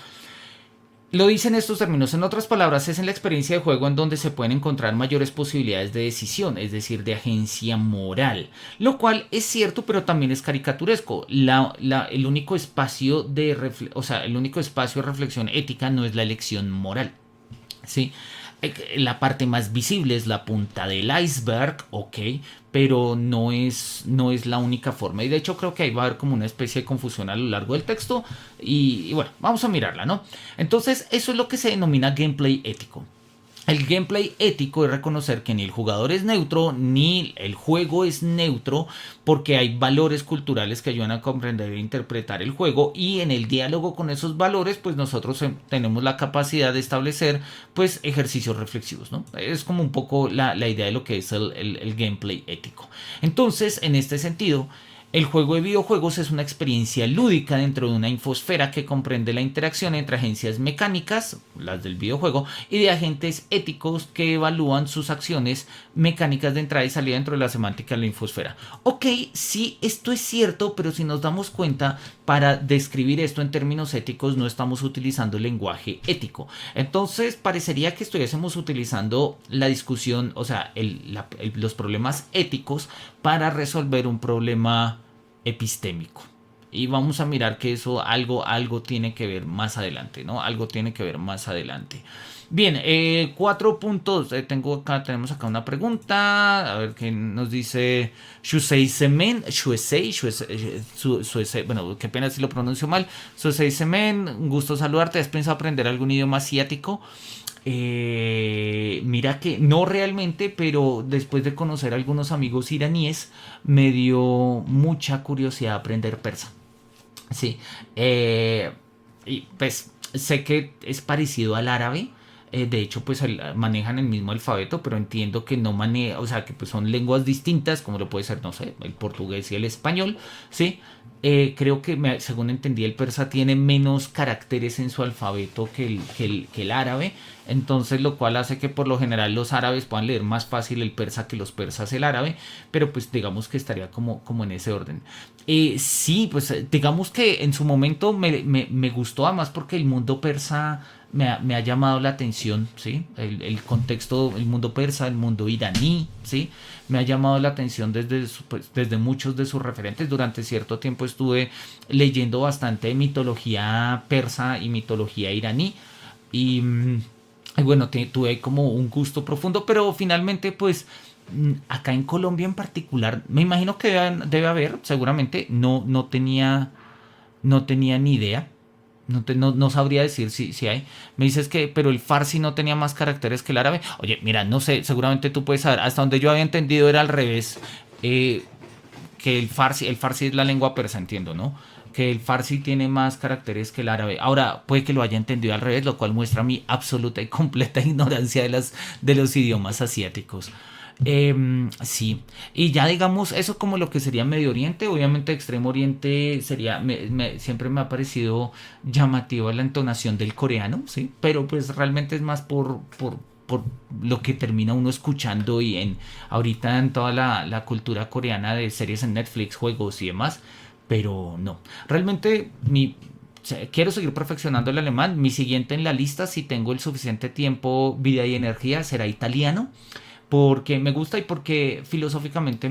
Lo dicen estos términos, en otras palabras, es en la experiencia de juego en donde se pueden encontrar mayores posibilidades de decisión, es decir, de agencia moral, lo cual es cierto, pero también es caricaturesco. El único espacio el único espacio de reflexión ética no es la elección moral, ¿sí? La parte más visible es la punta del iceberg, ok, pero no es la única forma. Y de hecho creo que ahí va a haber como una especie de confusión a lo largo del texto. Y bueno, vamos a mirarla, ¿no? Entonces eso es lo que se denomina gameplay ético. El gameplay ético es reconocer que ni el jugador es neutro, ni el juego es neutro, porque hay valores culturales que ayudan a comprender e interpretar el juego, y en el diálogo con esos valores, pues nosotros tenemos la capacidad de establecer, pues, ejercicios reflexivos, ¿no? Es como un poco la idea de lo que es el gameplay ético. Entonces, en este sentido, el juego de videojuegos es una experiencia lúdica dentro de una infosfera que comprende la interacción entre agencias mecánicas, las del videojuego, y de agentes éticos que evalúan sus acciones mecánicas de entrada y salida dentro de la semántica de la infosfera. Ok, sí, esto es cierto, pero si nos damos cuenta, para describir esto en términos éticos no estamos utilizando el lenguaje ético. Entonces parecería que estuviésemos utilizando la discusión, o sea, los problemas éticos para resolver un problema epistémico. Y vamos a mirar que eso algo tiene que ver más adelante, ¿no? Algo tiene que ver más adelante. Bien, 4 puntos. Tenemos acá una pregunta. A ver qué nos dice Shusei Semen. Bueno, qué pena si lo pronuncio mal. Shusei Semen, un gusto saludarte. ¿Has pensado aprender algún idioma asiático? Mira que no realmente, pero después de conocer a algunos amigos iraníes, me dio mucha curiosidad aprender persa. Sí, y pues sé que es parecido al árabe. De hecho, pues manejan el mismo alfabeto, pero entiendo que no maneja, o sea, que pues son lenguas distintas, como lo puede ser, no sé, el portugués y el español, ¿sí? Creo que, según entendí, el persa tiene menos caracteres en su alfabeto que el árabe, entonces lo cual hace que por lo general los árabes puedan leer más fácil el persa que los persas el árabe, pero pues digamos que estaría como en ese orden. Sí, pues digamos que en su momento me gustó además porque el mundo persa me ha llamado la atención, ¿sí? El contexto, el mundo persa, el mundo iraní, ¿sí? Me ha llamado la atención desde muchos de sus referentes. Durante cierto tiempo estuve leyendo bastante de mitología persa y mitología iraní. Y, y bueno, tuve como un gusto profundo, pero finalmente pues acá en Colombia en particular, me imagino que debe haber, seguramente, no tenía ni idea. No sabría decir si hay. Me dices que, pero el farsi no tenía más caracteres que el árabe. Oye, mira, no sé, seguramente tú puedes saber. Hasta donde yo había entendido era al revés. Que el farsi es la lengua persa, entiendo, ¿no? Que el farsi tiene más caracteres que el árabe. Ahora, puede que lo haya entendido al revés, lo cual muestra mi absoluta y completa ignorancia de los idiomas asiáticos. Sí, y ya digamos, eso como lo que sería Medio Oriente, obviamente Extremo Oriente sería, siempre me ha parecido llamativo la entonación del coreano, ¿sí? Pero pues realmente es más por lo que termina uno escuchando y ahorita en toda la cultura coreana de series en Netflix, juegos y demás, pero no, realmente quiero seguir perfeccionando el alemán. Mi siguiente en la lista, si tengo el suficiente tiempo, vida y energía, será italiano porque me gusta y porque filosóficamente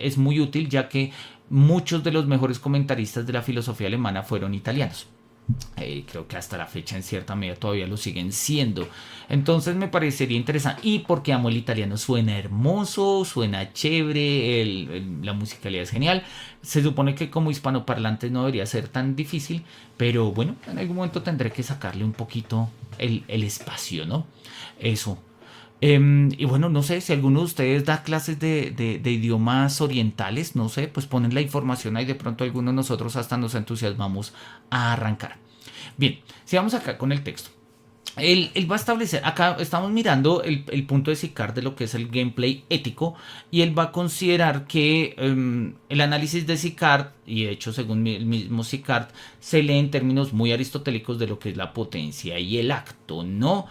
es muy útil, ya que muchos de los mejores comentaristas de la filosofía alemana fueron italianos. Creo que hasta la fecha en cierta medida todavía lo siguen siendo. Entonces me parecería interesante. Y porque amo el italiano, suena hermoso, suena chévere, la musicalidad es genial. Se supone que como hispanoparlante no debería ser tan difícil, pero bueno, en algún momento tendré que sacarle un poquito el espacio, ¿no? Eso. Y bueno, no sé si alguno de ustedes da clases de idiomas orientales, no sé, pues ponen la información ahí, de pronto algunos de nosotros hasta nos entusiasmamos a arrancar. Bien, si vamos acá con el texto. Él va a establecer, acá estamos mirando el punto de Sicard de lo que es el gameplay ético, y él va a considerar que el análisis de Sicard, y de hecho según el mismo Sicard, se lee en términos muy aristotélicos de lo que es la potencia y el acto, ¿no?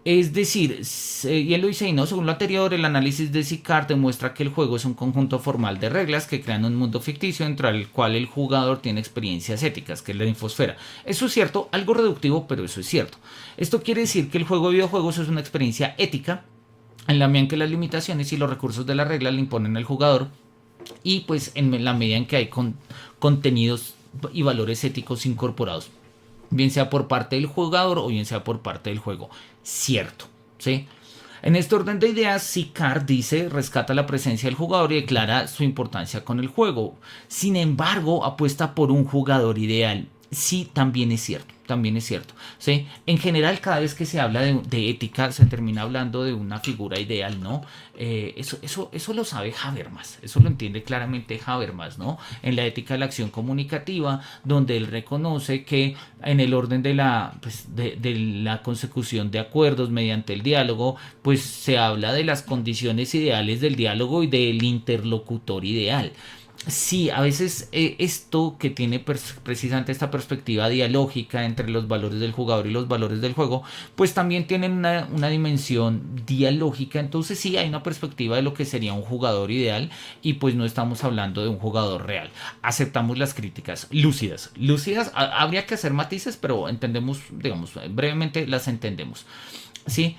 Es decir, y él lo dice, y no, según lo anterior, el análisis de Sicard demuestra que el juego es un conjunto formal de reglas que crean un mundo ficticio dentro del cual el jugador tiene experiencias éticas, que es la infosfera. Eso es cierto, algo reductivo, pero eso es cierto. Esto quiere decir que el juego de videojuegos es una experiencia ética, en la medida en que las limitaciones y los recursos de la regla le imponen al jugador, y pues en la medida en que hay contenidos y valores éticos incorporados, bien sea por parte del jugador o bien sea por parte del juego. Cierto, ¿sí? En este orden de ideas, Sicard dice, rescata la presencia del jugador y declara su importancia con el juego. Sin embargo, apuesta por un jugador ideal. Sí, también es cierto, también es cierto. ¿Sí? En general, cada vez que se habla de ética, se termina hablando de una figura ideal, ¿no? Eso lo sabe Habermas, eso lo entiende claramente Habermas, ¿no? En la ética de la acción comunicativa, donde él reconoce que en el orden de la consecución de acuerdos mediante el diálogo, pues se habla de las condiciones ideales del diálogo y del interlocutor ideal. Sí, a veces esto que tiene precisamente esta perspectiva dialógica entre los valores del jugador y los valores del juego, pues también tienen una dimensión dialógica. Entonces sí, hay una perspectiva de lo que sería un jugador ideal, y pues no estamos hablando de un jugador real. Aceptamos las críticas lúcidas. Lúcidas, habría que hacer matices, pero entendemos, digamos, brevemente las entendemos. Sí.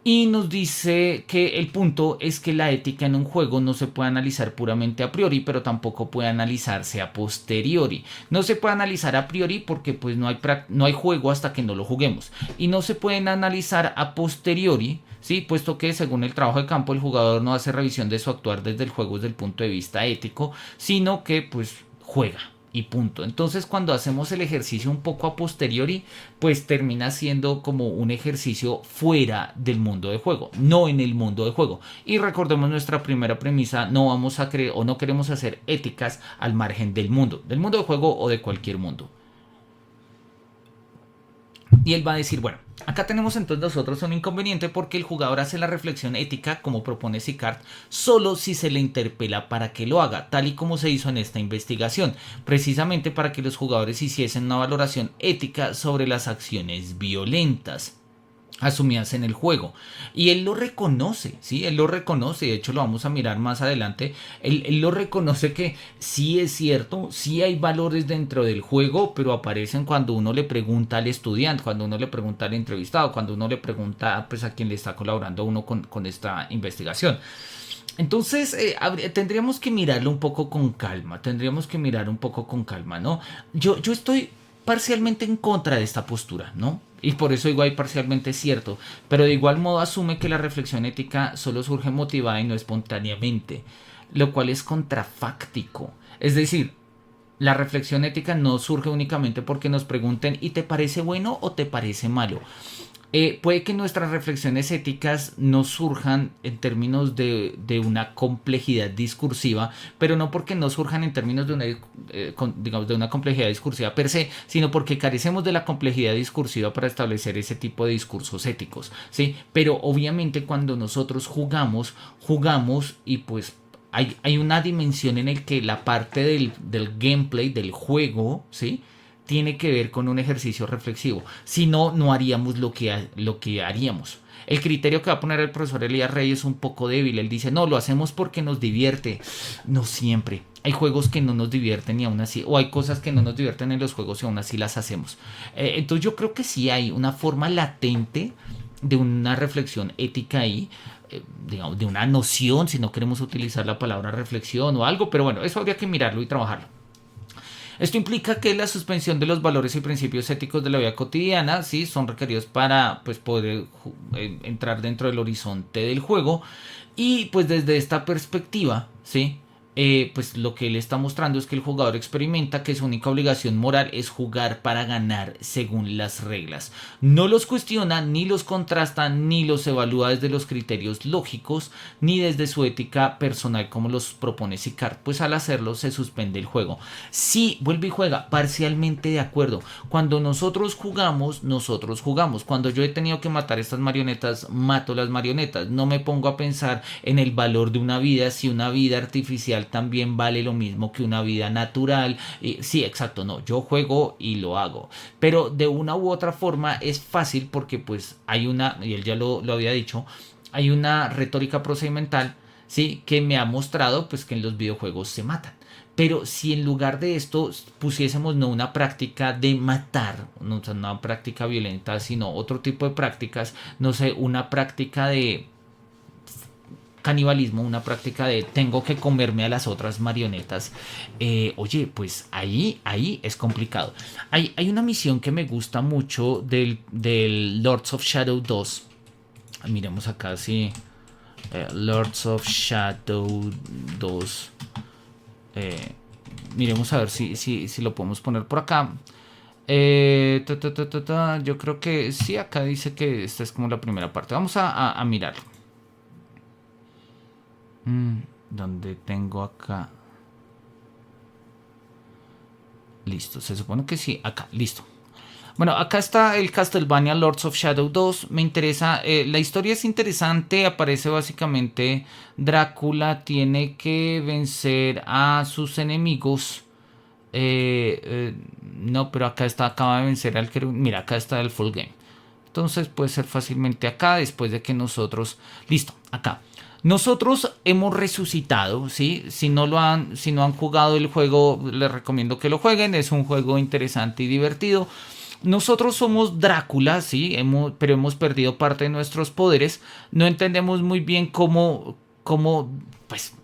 Y nos dice que el punto es que la ética en un juego no se puede analizar puramente a priori, pero tampoco puede analizarse a posteriori. No se puede analizar a priori porque pues no hay juego hasta que no lo juguemos. Y no se pueden analizar a posteriori, ¿sí? Puesto que según el trabajo de campo el jugador no hace revisión de su actuar desde el juego desde el punto de vista ético, sino que pues juega y punto. Entonces cuando hacemos el ejercicio un poco a posteriori, pues termina siendo como un ejercicio fuera del mundo de juego, no en el mundo de juego. Y recordemos nuestra primera premisa, no vamos a creer o no queremos hacer éticas al margen del mundo de juego o de cualquier mundo. Y él va a decir, bueno, acá tenemos entonces nosotros un inconveniente porque el jugador hace la reflexión ética, como propone Sicard, solo si se le interpela para que lo haga, tal y como se hizo en esta investigación, precisamente para que los jugadores hiciesen una valoración ética sobre las acciones violentas asumidas en el juego. Y él lo reconoce, ¿sí? Él lo reconoce, de hecho lo vamos a mirar más adelante. Él lo reconoce que sí es cierto, sí hay valores dentro del juego, pero aparecen cuando uno le pregunta al estudiante, cuando uno le pregunta al entrevistado, cuando uno le pregunta pues, a quien le está colaborando uno con esta investigación. Entonces tendríamos que mirarlo un poco con calma, tendríamos que mirar un poco con calma, ¿no? Yo estoy parcialmente en contra de esta postura, ¿no? Y por eso igual parcialmente es cierto, pero de igual modo asume que la reflexión ética solo surge motivada y no espontáneamente, lo cual es contrafáctico. Es decir, la reflexión ética no surge únicamente porque nos pregunten ¿y te parece bueno o te parece malo? Puede que nuestras reflexiones éticas no surjan en términos de una complejidad discursiva, pero no porque no surjan en términos de digamos, de una complejidad discursiva per se, sino porque carecemos de la complejidad discursiva para establecer ese tipo de discursos éticos, ¿sí? Pero obviamente cuando nosotros jugamos y pues hay una dimensión en el que la parte del gameplay, del juego, ¿sí? Tiene que ver con un ejercicio reflexivo. Si no, no haríamos lo que haríamos. El criterio que va a poner el profesor Elías Rey es un poco débil. Él dice, no, lo hacemos porque nos divierte. No siempre. Hay juegos que no nos divierten y aún así, o hay cosas que no nos divierten en los juegos y aún así las hacemos. Entonces yo creo que sí hay una forma latente de una reflexión ética ahí, digamos, de una noción, si no queremos utilizar la palabra reflexión o algo, pero bueno, eso habría que mirarlo y trabajarlo. Esto implica que la suspensión de los valores y principios éticos de la vida cotidiana, ¿sí? Son requeridos para pues, poder entrar dentro del horizonte del juego. Y pues desde esta perspectiva, ¿sí? Pues lo que él está mostrando es que el jugador experimenta que su única obligación moral es jugar para ganar según las reglas. No los cuestiona, ni los contrasta, ni los evalúa desde los criterios lógicos, ni desde su ética personal como los propone Sicard, pues al hacerlo se suspende el juego. Sí, vuelve y juega, parcialmente de acuerdo. Cuando nosotros jugamos. Cuando yo he tenido que matar estas marionetas, mato las marionetas. No me pongo a pensar en el valor de una vida, si una vida artificial también vale lo mismo que una vida natural. Sí, exacto, no, yo juego y lo hago, pero de una u otra forma es fácil porque pues hay una, y él ya lo había dicho, hay una retórica procedimental, sí, que me ha mostrado pues que en los videojuegos se matan. Pero si en lugar de esto pusiésemos no una práctica de matar, no una práctica violenta, sino otro tipo de prácticas, no sé, una práctica de canibalismo, una práctica de tengo que comerme a las otras marionetas, oye, pues ahí es complicado. Hay una misión que me gusta mucho del Lords of Shadow 2. Miremos acá si Lords of Shadow 2. Miremos a ver si lo podemos poner por acá. Yo creo que sí, acá dice que esta es como la primera parte. Vamos a mirarlo. ¿Dónde tengo acá? Listo, se supone que sí, acá, listo. Bueno, acá está el Castlevania Lords of Shadow 2. Me interesa, la historia es interesante. Aparece básicamente Drácula tiene que vencer a sus enemigos. No, pero acaba de vencer al que... Mira, acá está el full game. Entonces puede ser fácilmente acá, después de que nosotros... Listo, acá. Nosotros hemos resucitado, ¿sí? Si no han jugado el juego, les recomiendo que lo jueguen. Es un juego interesante y divertido. nosotros somos Drácula, sí, pero hemos perdido parte de nuestros poderes. No entendemos muy bien cómo pues,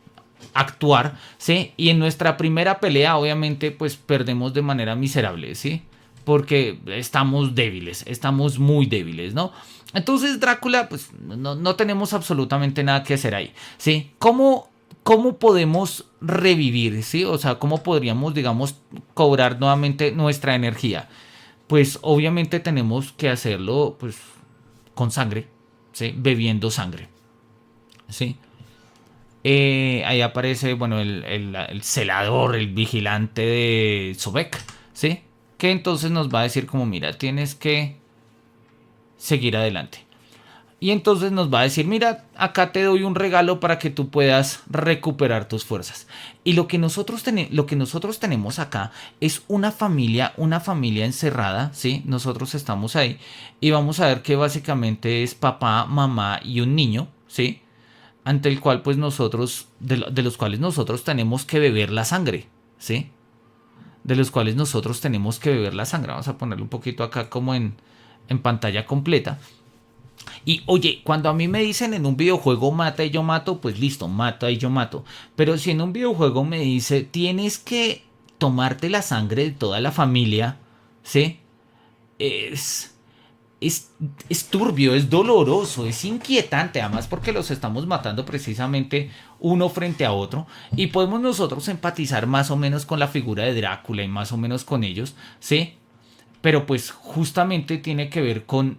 actuar, ¿sí? Y en nuestra primera pelea, obviamente, pues perdemos de manera miserable, ¿sí? Porque estamos débiles, estamos muy débiles, ¿no? Entonces Drácula, pues no tenemos absolutamente nada que hacer ahí, ¿sí? ¿Cómo podemos revivir, ¿sí? O sea, ¿cómo podríamos, digamos, cobrar nuevamente nuestra energía? Pues obviamente tenemos que hacerlo, pues, con sangre, ¿sí? Bebiendo sangre, ¿sí? Ahí aparece, bueno, el celador, el vigilante de Sobek, ¿sí? Que entonces nos va a decir como, mira, tienes que seguir adelante. Y entonces nos va a decir, mira, acá te doy un regalo para que tú puedas recuperar tus fuerzas. Y lo que nosotros tenemos acá es una familia encerrada, ¿sí? Nosotros estamos ahí y vamos a ver que básicamente es papá, mamá y un niño, ¿sí? Ante el cual pues de los cuales nosotros tenemos que beber la sangre, ¿sí? De los cuales nosotros tenemos que beber la sangre. Vamos a ponerlo un poquito acá como en pantalla completa. Y oye, cuando a mí me dicen en un videojuego mata y yo mato, pues listo, mata y yo mato. Pero si en un videojuego me dice tienes que tomarte la sangre de toda la familia, ¿sí? Es, es turbio, es doloroso, es inquietante, además porque los estamos matando precisamente uno frente a otro y podemos nosotros empatizar más o menos con la figura de Drácula y más o menos con ellos, ¿sí? Pero pues justamente tiene que ver con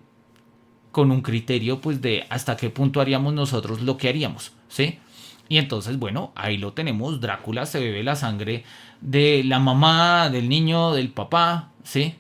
un criterio pues de hasta qué punto haríamos nosotros lo que haríamos, ¿sí? Y entonces, bueno, ahí lo tenemos, Drácula se bebe la sangre de la mamá, del niño, del papá, ¿sí?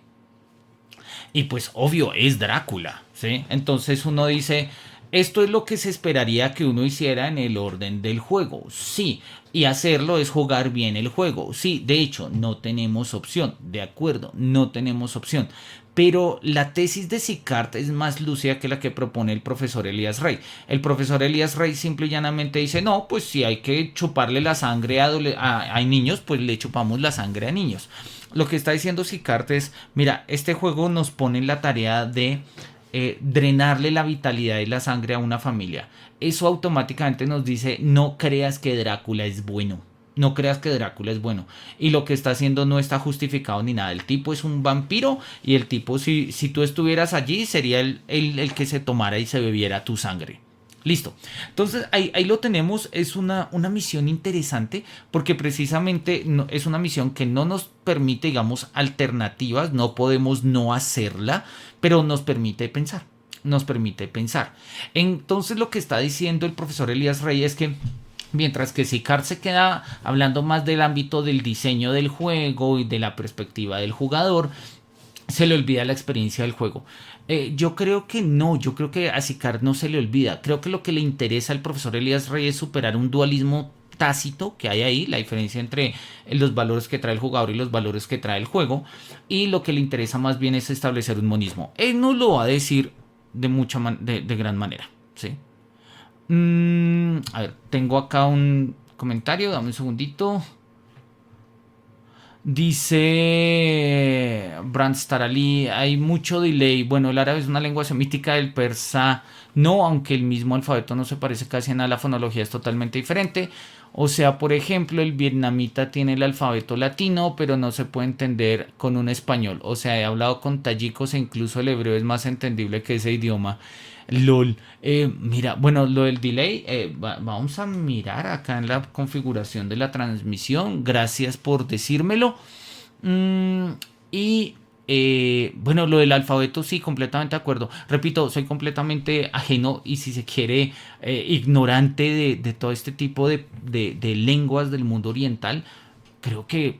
Y pues obvio, es Drácula, ¿sí? Entonces uno dice, esto es lo que se esperaría que uno hiciera en el orden del juego, sí. Y hacerlo es jugar bien el juego, sí. De hecho, no tenemos opción, de acuerdo, no tenemos opción. Pero la tesis de Sicart es más lúcida que la que propone el profesor Elías Rey. El profesor Elías Rey simple y llanamente dice, no, pues si hay que chuparle la sangre a niños, pues le chupamos la sangre a niños. Lo que está diciendo Sicart es, mira, este juego nos pone en la tarea de drenarle la vitalidad y la sangre a una familia. Eso automáticamente nos dice, no creas que Drácula es bueno. No creas que Drácula es bueno. Y lo que está haciendo no está justificado ni nada. El tipo es un vampiro y el tipo, si tú estuvieras allí, sería el que se tomara y se bebiera tu sangre. Listo. Entonces ahí lo tenemos. Es una misión interesante porque precisamente es una misión que no nos permite, digamos, alternativas. No podemos no hacerla, pero nos permite pensar. Nos permite pensar. Entonces lo que está diciendo el profesor Elías Rey es que mientras que Sicard se queda hablando más del ámbito del diseño del juego y de la perspectiva del jugador, se le olvida la experiencia del juego. Yo creo que no, yo creo que a Sicard no se le olvida. Creo que lo que le interesa al profesor Elías Rey es superar un dualismo tácito que hay ahí, la diferencia entre los valores que trae el jugador y los valores que trae el juego, y lo que le interesa más bien es establecer un monismo. Él no lo va a decir de gran manera, ¿sí? A ver, tengo acá un comentario, dame un segundito. Dice Brandstar Ali, hay mucho delay. Bueno, el árabe es una lengua semítica del persa. No, aunque el mismo alfabeto no se parece casi nada, la fonología es totalmente diferente. O sea, por ejemplo, el vietnamita tiene el alfabeto latino, pero no se puede entender con un español. O sea, he hablado con tayikos e incluso el hebreo es más entendible que ese idioma. LOL. Mira, bueno, lo del delay, vamos a mirar acá en la configuración de la transmisión. Gracias por decírmelo. Mm, y bueno, lo del alfabeto sí, completamente de acuerdo. Repito, soy completamente ajeno y si se quiere ignorante de todo este tipo de lenguas del mundo oriental. Creo que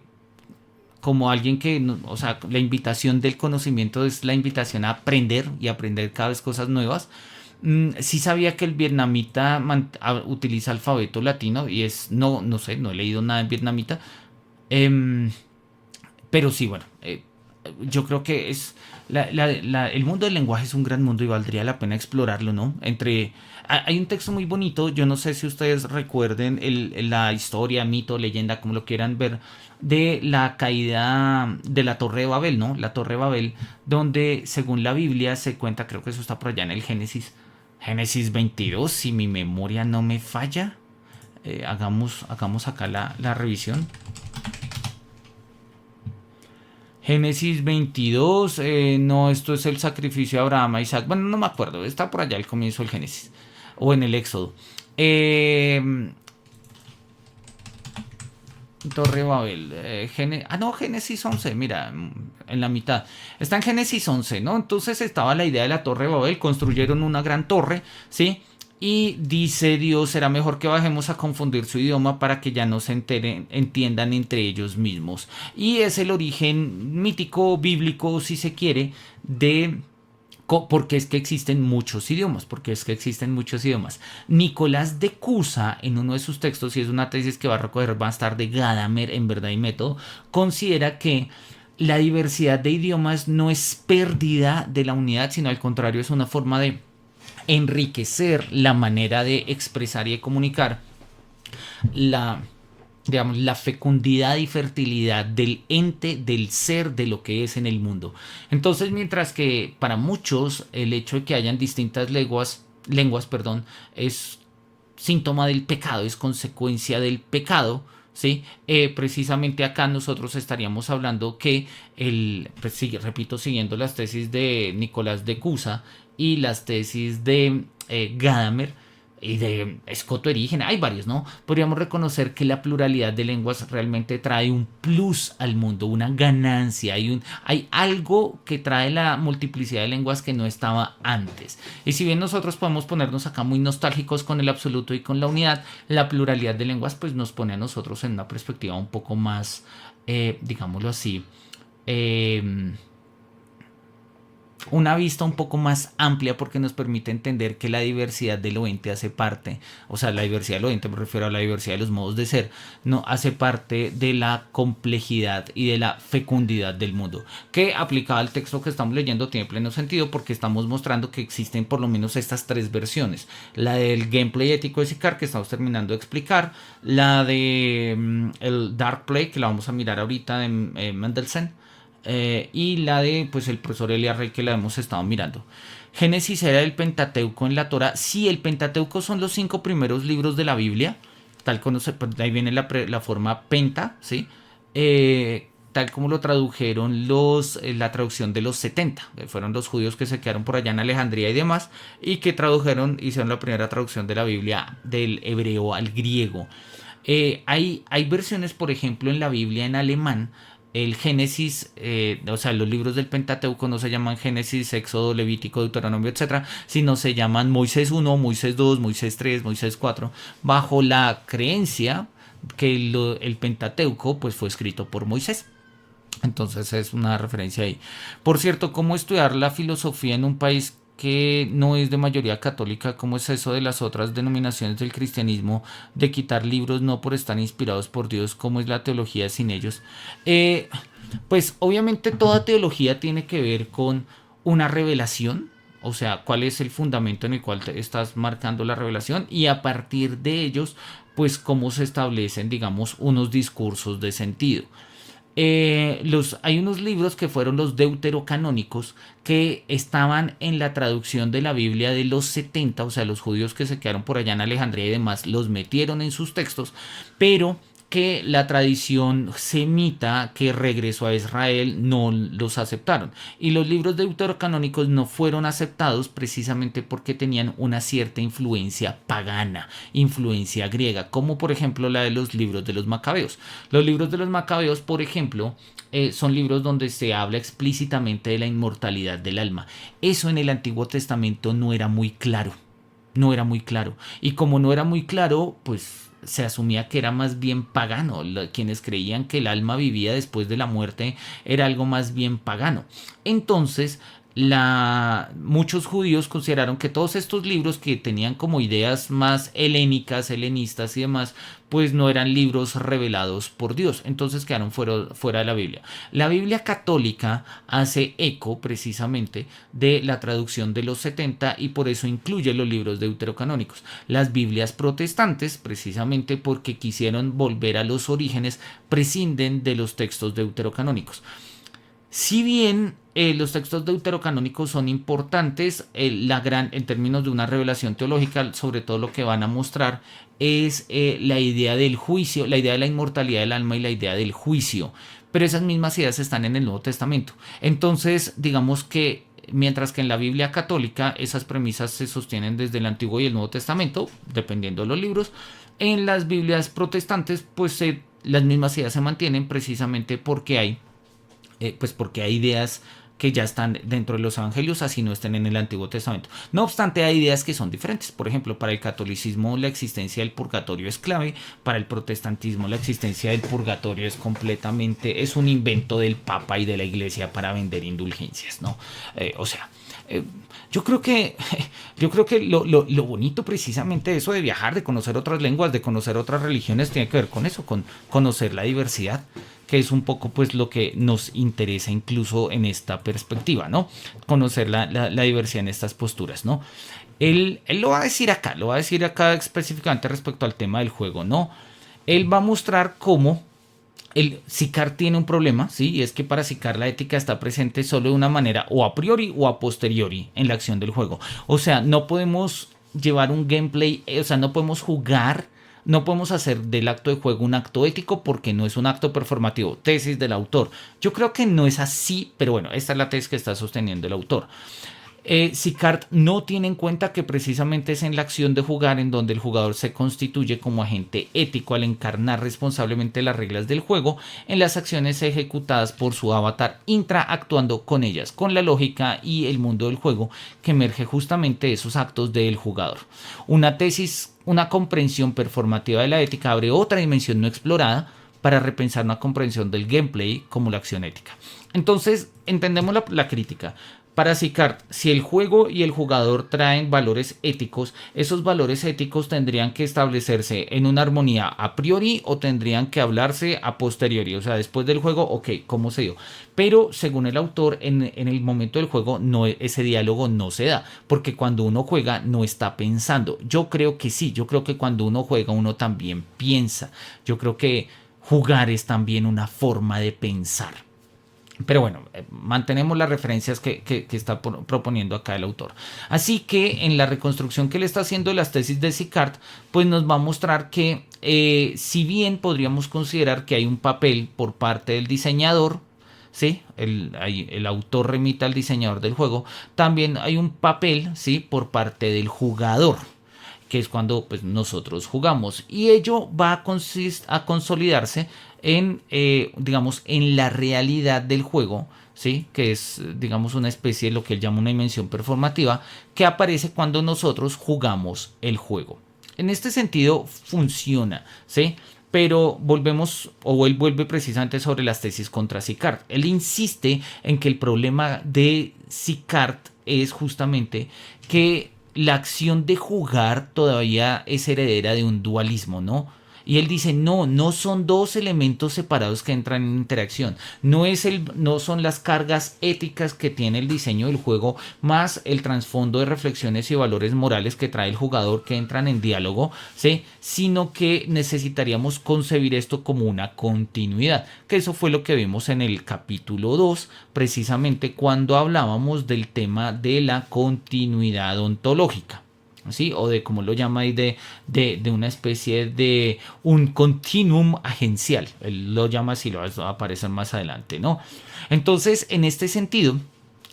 como alguien que, o sea, la invitación del conocimiento es la invitación a aprender y aprender cada vez cosas nuevas. Sí sabía que el vietnamita utiliza alfabeto latino y no sé, no he leído nada en vietnamita. Em, pero sí, bueno, yo creo que es el mundo del lenguaje es un gran mundo y valdría la pena explorarlo, ¿no? Hay un texto muy bonito, yo no sé si ustedes recuerden la historia, mito, leyenda, como lo quieran ver, de la caída de la Torre de Babel, ¿no? La Torre de Babel, donde según la Biblia se cuenta, creo que eso está por allá en el Génesis 22, si mi memoria no me falla. Hagamos acá la revisión. Génesis 22, no, esto es el sacrificio de Abraham a Isaac. Bueno, no me acuerdo, está por allá el comienzo del Génesis. O en el Éxodo. Torre Babel. No, Génesis 11, mira, en la mitad. Está en Génesis 11, ¿no? Entonces estaba la idea de la Torre Babel, construyeron una gran torre, ¿sí? Y dice Dios, será mejor que bajemos a confundir su idioma para que ya no se entiendan entre ellos mismos. Y es el origen mítico, bíblico, si se quiere, de porque es que existen muchos idiomas, porque es que existen muchos idiomas. Nicolás de Cusa, en uno de sus textos, y es una tesis que va a recoger más tarde Gadamer en Verdad y Método, considera que la diversidad de idiomas no es pérdida de la unidad, sino al contrario es una forma de enriquecer la manera de expresar y de comunicar la, digamos, la fecundidad y fertilidad del ente, del ser, de lo que es en el mundo. Entonces, mientras que para muchos el hecho de que hayan distintas lenguas, perdón, es síntoma del pecado, es consecuencia del pecado, ¿sí? Precisamente acá nosotros estaríamos hablando que, pues, repito, siguiendo las tesis de Nicolás de Cusa y las tesis de Gadamer, y de Escoto Erígena, hay varios, ¿no? Podríamos reconocer que la pluralidad de lenguas realmente trae un plus al mundo, una ganancia, hay algo que trae la multiplicidad de lenguas que no estaba antes. Y si bien nosotros podemos ponernos acá muy nostálgicos con el absoluto y con la unidad, la pluralidad de lenguas pues nos pone a nosotros en una perspectiva un poco más, digámoslo así, una vista un poco más amplia porque nos permite entender que la diversidad del ente hace parte, o sea, la diversidad del ente, me refiero a la diversidad de los modos de ser, no hace parte de la complejidad y de la fecundidad del mundo, que aplicado al texto que estamos leyendo tiene pleno sentido porque estamos mostrando que existen por lo menos estas tres versiones: la del gameplay ético de Sicar, que estamos terminando de explicar, la de el Dark Play, que la vamos a mirar ahorita de Mendelssohn, y la de pues el profesor Elias Rey, que la hemos estado mirando. Génesis era el Pentateuco en la Torah. Sí, el Pentateuco son los 5 primeros libros de la Biblia, tal como ahí viene la forma penta, ¿sí? Tal como lo tradujeron la traducción de los 70, que fueron los judíos que se quedaron por allá en Alejandría y demás, y que hicieron la primera traducción de la Biblia del hebreo al griego. Hay versiones, por ejemplo, en la Biblia en alemán. El Génesis, o sea, los libros del Pentateuco no se llaman Génesis, Éxodo, Levítico, Deuteronomio, etcétera, sino se llaman Moisés 1, Moisés 2, Moisés 3, Moisés 4, bajo la creencia que el Pentateuco pues fue escrito por Moisés. Entonces es una referencia ahí. Por cierto, ¿cómo estudiar la filosofía en un país que no es de mayoría católica? ¿Cómo es eso de las otras denominaciones del cristianismo, de quitar libros no por estar inspirados por Dios? ¿Cómo es la teología sin ellos? Pues obviamente toda teología tiene que ver con una revelación, o sea, cuál es el fundamento en el cual te estás marcando la revelación, y a partir de ellos, pues cómo se establecen, digamos, unos discursos de sentido. Hay unos libros que fueron los deuterocanónicos, que estaban en la traducción de la Biblia de los 70, o sea, los judíos que se quedaron por allá en Alejandría y demás los metieron en sus textos, pero que la tradición semita que regresó a Israel no los aceptaron. Y los libros deuterocanónicos no fueron aceptados precisamente porque tenían una cierta influencia pagana, influencia griega, como por ejemplo la de los libros de los macabeos. Los libros de los macabeos, por ejemplo, son libros donde se habla explícitamente de la inmortalidad del alma. Eso en el Antiguo Testamento no era muy claro. No era muy claro. Y como no era muy claro, pues se asumía que era más bien pagano. Quienes creían que el alma vivía después de la muerte era algo más bien pagano. Entonces, muchos judíos consideraron que todos estos libros que tenían como ideas más helénicas, helenistas y demás, pues no eran libros revelados por Dios, entonces quedaron fuera de la Biblia. La Biblia católica hace eco precisamente de la traducción de los 70 y por eso incluye los libros deuterocanónicos. Las Biblias protestantes, precisamente porque quisieron volver a los orígenes, prescinden de los textos deuterocanónicos. Si bien los textos deuterocanónicos son importantes, en términos de una revelación teológica, sobre todo lo que van a mostrar es la idea del juicio, la idea de la inmortalidad del alma y la idea del juicio. Pero esas mismas ideas están en el Nuevo Testamento. Entonces, digamos que mientras que en la Biblia católica esas premisas se sostienen desde el Antiguo y el Nuevo Testamento, dependiendo de los libros, en las Biblias protestantes, pues las mismas ideas se mantienen precisamente porque hay ideas que ya están dentro de los evangelios, así no estén en el Antiguo Testamento. No obstante, hay ideas que son diferentes. Por ejemplo, para el catolicismo la existencia del purgatorio es clave, para el protestantismo la existencia del purgatorio es un invento del Papa y de la Iglesia para vender indulgencias, ¿no? Yo creo que lo bonito precisamente de eso de viajar, de conocer otras lenguas, de conocer otras religiones, tiene que ver con eso, con conocer la diversidad, que es un poco pues lo que nos interesa incluso en esta perspectiva, ¿no? Conocer la diversidad en estas posturas, ¿no? Él lo va a decir acá específicamente respecto al tema del juego, ¿no? Él va a mostrar cómo el Sicart tiene un problema, ¿sí? Y es que para Sicart la ética está presente solo de una manera o a priori o a posteriori en la acción del juego. O sea, no podemos llevar un gameplay, no podemos jugar, no podemos hacer del acto de juego un acto ético porque no es un acto performativo. Tesis del autor. Yo creo que no es así, pero bueno, esta es la tesis que está sosteniendo el autor. Sicart no tiene en cuenta que precisamente es en la acción de jugar en donde el jugador se constituye como agente ético al encarnar responsablemente las reglas del juego en las acciones ejecutadas por su avatar, interactuando con ellas, con la lógica y el mundo del juego que emerge justamente de esos actos del jugador. Una comprensión performativa de la ética abre otra dimensión no explorada para repensar una comprensión del gameplay como la acción ética. Entonces, entendemos la crítica. Para Sicart, si el juego y el jugador traen valores éticos, esos valores éticos tendrían que establecerse en una armonía a priori o tendrían que hablarse a posteriori, o sea, después del juego, ok, ¿cómo se dio? Pero según el autor, en el momento del juego ese diálogo no se da, porque cuando uno juega no está pensando. Yo creo que sí, yo creo que cuando uno juega uno también piensa. Yo creo que jugar es también una forma de pensar. Pero bueno, mantenemos las referencias que está proponiendo acá el autor. Así que en la reconstrucción que le está haciendo de las tesis de Sicart, pues nos va a mostrar que si bien podríamos considerar que hay un papel por parte del diseñador, ¿sí? El autor remite al diseñador del juego, también hay un papel, ¿sí? Por parte del jugador, que es cuando pues, nosotros jugamos. Y ello va a consolidarse en la realidad del juego, ¿sí? Que es, digamos, una especie de lo que él llama una dimensión performativa que aparece cuando nosotros jugamos el juego. En este sentido funciona, ¿sí? Pero él vuelve precisamente sobre las tesis contra Sicart. Él insiste en que el problema de Sicart es justamente que la acción de jugar todavía es heredera de un dualismo, ¿no? Y él dice, no son dos elementos separados que entran en interacción. No son las cargas éticas que tiene el diseño del juego más el trasfondo de reflexiones y valores morales que trae el jugador que entran en diálogo, ¿sí? Sino que necesitaríamos concebir esto como una continuidad. Que eso fue lo que vimos en el capítulo 2, precisamente cuando hablábamos del tema de la continuidad ontológica. ¿Sí? O de, como lo llama ahí, de una especie de un continuum agencial. Él lo llama así, lo va a aparecer más adelante, ¿no? Entonces, en este sentido,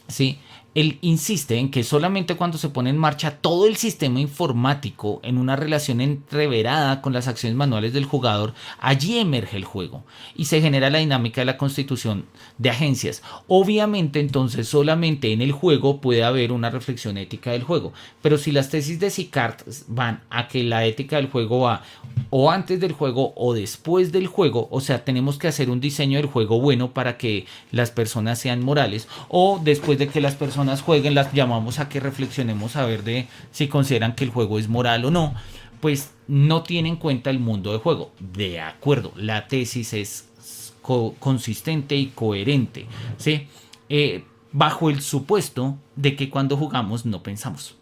¿sí? Él insiste en que solamente cuando se pone en marcha todo el sistema informático en una relación entreverada con las acciones manuales del jugador, allí emerge el juego y se genera la dinámica de la constitución de agencias. Obviamente, entonces, solamente en el juego puede haber una reflexión ética del juego, pero si las tesis de Sicart van a que la ética del juego va o antes del juego o después del juego, o sea, tenemos que hacer un diseño del juego bueno para que las personas sean morales, o después de que las personas personas jueguen, las llamamos a que reflexionemos a ver de si consideran que el juego es moral o no, pues no tiene en cuenta el mundo de juego. De acuerdo, la tesis es consistente y coherente, ¿sí? Bajo el supuesto de que cuando jugamos no pensamos.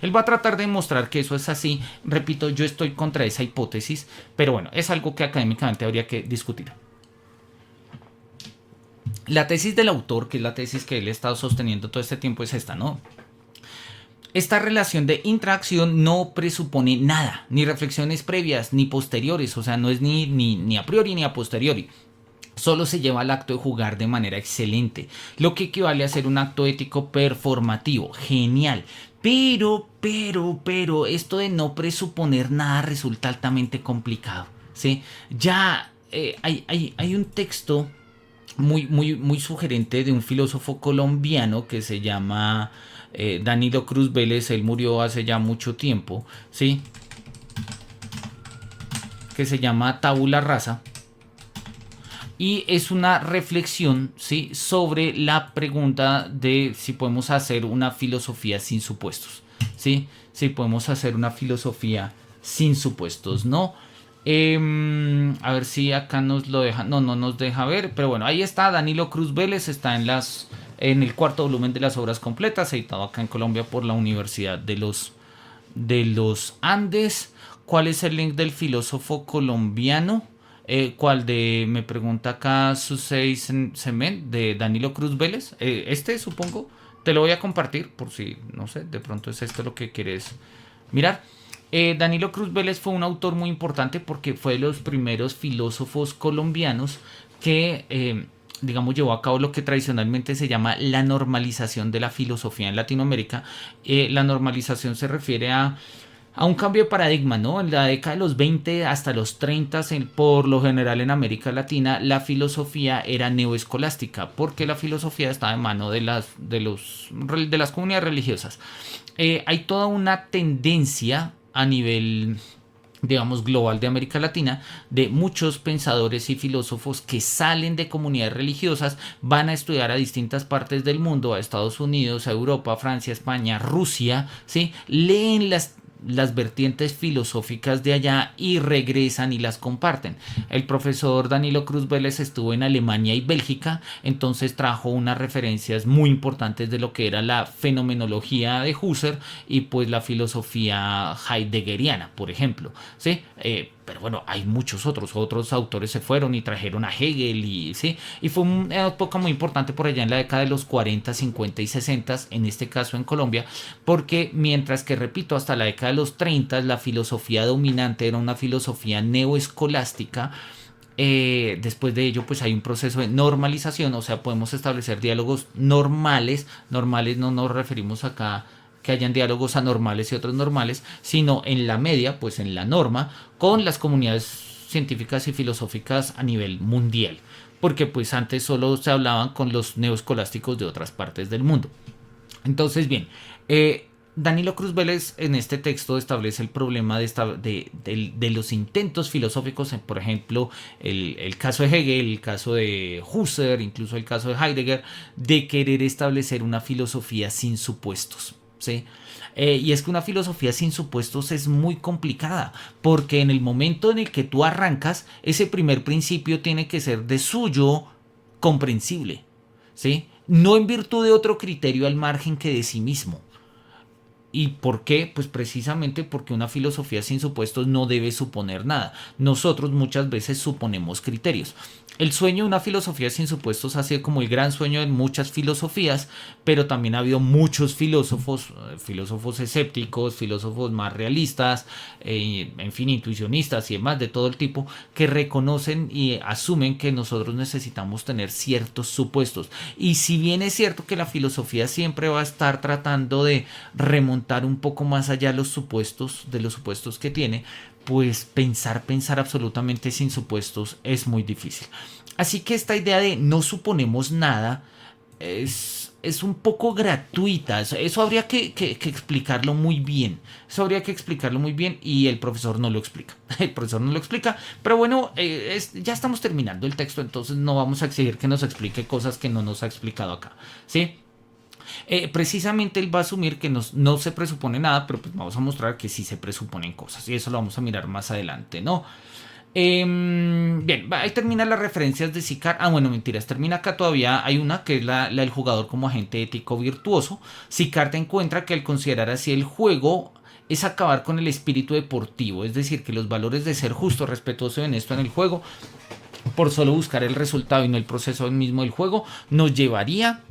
Él va a tratar de demostrar que eso es así. Repito, yo estoy contra esa hipótesis, pero bueno, es algo que académicamente habría que discutir. La tesis del autor, que es la tesis que él ha estado sosteniendo todo este tiempo, es esta, ¿no? Esta relación de interacción no presupone nada, ni reflexiones previas, ni posteriores, o sea, no es ni a priori ni a posteriori. Solo se lleva al acto de jugar de manera excelente, lo que equivale a ser un acto ético performativo. Genial. Pero, esto de no presuponer nada resulta altamente complicado, ¿sí? Ya hay un texto muy sugerente de un filósofo colombiano que se llama Danilo Cruz Vélez. Él murió hace ya mucho tiempo, ¿sí? Que se llama Tabula Rasa. Y es una reflexión, ¿sí?, sobre la pregunta de si podemos hacer una filosofía sin supuestos, ¿sí? Si podemos hacer una filosofía sin supuestos, ¿no? A ver si acá nos lo deja. No nos deja ver, pero bueno, ahí está. Danilo Cruz Vélez está en el cuarto volumen de las obras completas, editado acá en Colombia por la Universidad de los Andes. ¿Cuál es el link del filósofo colombiano? ¿Cuál de, me pregunta acá Susei Semen, de Danilo Cruz Vélez? Supongo. Te lo voy a compartir por si, no sé, de pronto es esto lo que quieres mirar. Danilo Cruz Vélez fue un autor muy importante porque fue de los primeros filósofos colombianos que, digamos, llevó a cabo lo que tradicionalmente se llama la normalización de la filosofía en Latinoamérica. La normalización se refiere a un cambio de paradigma, ¿no? En la década de los 20 hasta los 30, por lo general en América Latina, la filosofía era neoescolástica, porque la filosofía estaba en mano de las comunidades religiosas. Hay toda una tendencia a nivel, digamos, global de América Latina, de muchos pensadores y filósofos que salen de comunidades religiosas, van a estudiar a distintas partes del mundo, a Estados Unidos, a Europa, Francia, España, Rusia, ¿sí? Leen las vertientes filosóficas de allá y regresan y las comparten. El profesor Danilo Cruz Vélez estuvo en Alemania y Bélgica, entonces trajo unas referencias muy importantes de lo que era la fenomenología de Husserl y pues la filosofía heideggeriana, por ejemplo, ¿sí? Pero bueno, hay muchos otros autores se fueron y trajeron a Hegel y fue una época muy importante por allá en la década de los 40, 50 y 60, en este caso en Colombia, porque mientras que, repito, hasta la década de los 30 la filosofía dominante era una filosofía neoescolástica. Después de ello pues hay un proceso de normalización, o sea, podemos establecer diálogos normales no nos referimos acá que hayan diálogos anormales y otros normales, sino en la media, pues en la norma, con las comunidades científicas y filosóficas a nivel mundial, porque pues antes solo se hablaban con los neoescolásticos de otras partes del mundo. Entonces, bien, Danilo Cruz Vélez en este texto establece el problema de los intentos filosóficos, por ejemplo, el caso de Hegel, el caso de Husserl, incluso el caso de Heidegger, de querer establecer una filosofía sin supuestos. ¿Sí? Y es que una filosofía sin supuestos es muy complicada, porque en el momento en el que tú arrancas, ese primer principio tiene que ser de suyo comprensible, ¿sí? No en virtud de otro criterio al margen que de sí mismo. ¿Y por qué? Pues precisamente porque una filosofía sin supuestos no debe suponer nada. Nosotros muchas veces suponemos criterios. El sueño de una filosofía sin supuestos ha sido como el gran sueño de muchas filosofías, pero también ha habido muchos filósofos escépticos, filósofos más realistas, en fin, intuicionistas y demás de todo el tipo, que reconocen y asumen que nosotros necesitamos tener ciertos supuestos. Y si bien es cierto que la filosofía siempre va a estar tratando de remontar un poco más allá de los supuestos que tiene, pues pensar absolutamente sin supuestos es muy difícil. Así que esta idea de no suponemos nada es es un poco gratuita. Eso habría que explicarlo muy bien. Eso habría que explicarlo muy bien y el profesor no lo explica. El profesor no lo explica. Pero bueno, ya estamos terminando el texto, entonces no vamos a exigir que nos explique cosas que no nos ha explicado acá. ¿Sí? Precisamente él va a asumir que no se presupone nada, pero pues vamos a mostrar que sí se presuponen cosas. Y eso lo vamos a mirar más adelante, ¿no? Bien, ahí terminan las referencias de Sicard. Ah, bueno, mentiras, termina acá todavía. Hay una que es la del jugador como agente ético virtuoso. Sicard encuentra que al considerar así el juego es acabar con el espíritu deportivo, es decir, que los valores de ser justo, respetuoso y honesto en el juego, por solo buscar el resultado y no el proceso mismo del juego, nos llevaría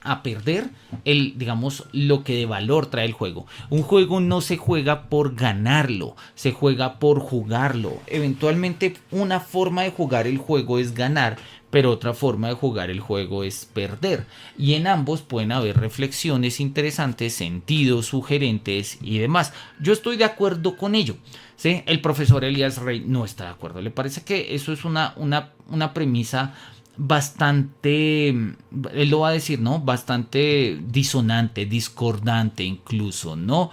a perder digamos, lo que de valor trae el juego. Un juego no se juega por ganarlo, se juega por jugarlo. Eventualmente una forma de jugar el juego es ganar, pero otra forma de jugar el juego es perder. Y en ambos pueden haber reflexiones interesantes, sentidos sugerentes y demás. Yo estoy de acuerdo con ello. ¿Sí? El profesor Elías Rey no está de acuerdo. Le parece que eso es una premisa bastante, él lo va a decir, ¿no? Bastante disonante, discordante incluso, ¿no?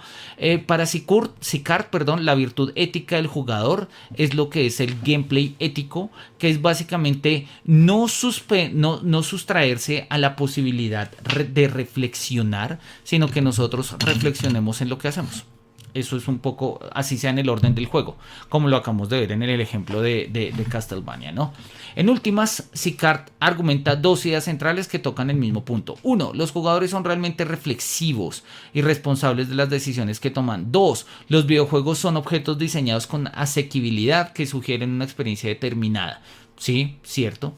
Para Sicard, perdón, la virtud ética del jugador es lo que es el gameplay ético, que es básicamente no sustraerse a la posibilidad de reflexionar, sino que nosotros reflexionemos en lo que hacemos. Eso es un poco, así sea en el orden del juego, como lo acabamos de ver en el ejemplo de Castlevania, ¿no? En últimas, Sicard argumenta dos ideas centrales que tocan el mismo punto. Uno, los jugadores son realmente reflexivos y responsables de las decisiones que toman. Dos, los videojuegos son objetos diseñados con asequibilidad que sugieren una experiencia determinada. Sí, cierto.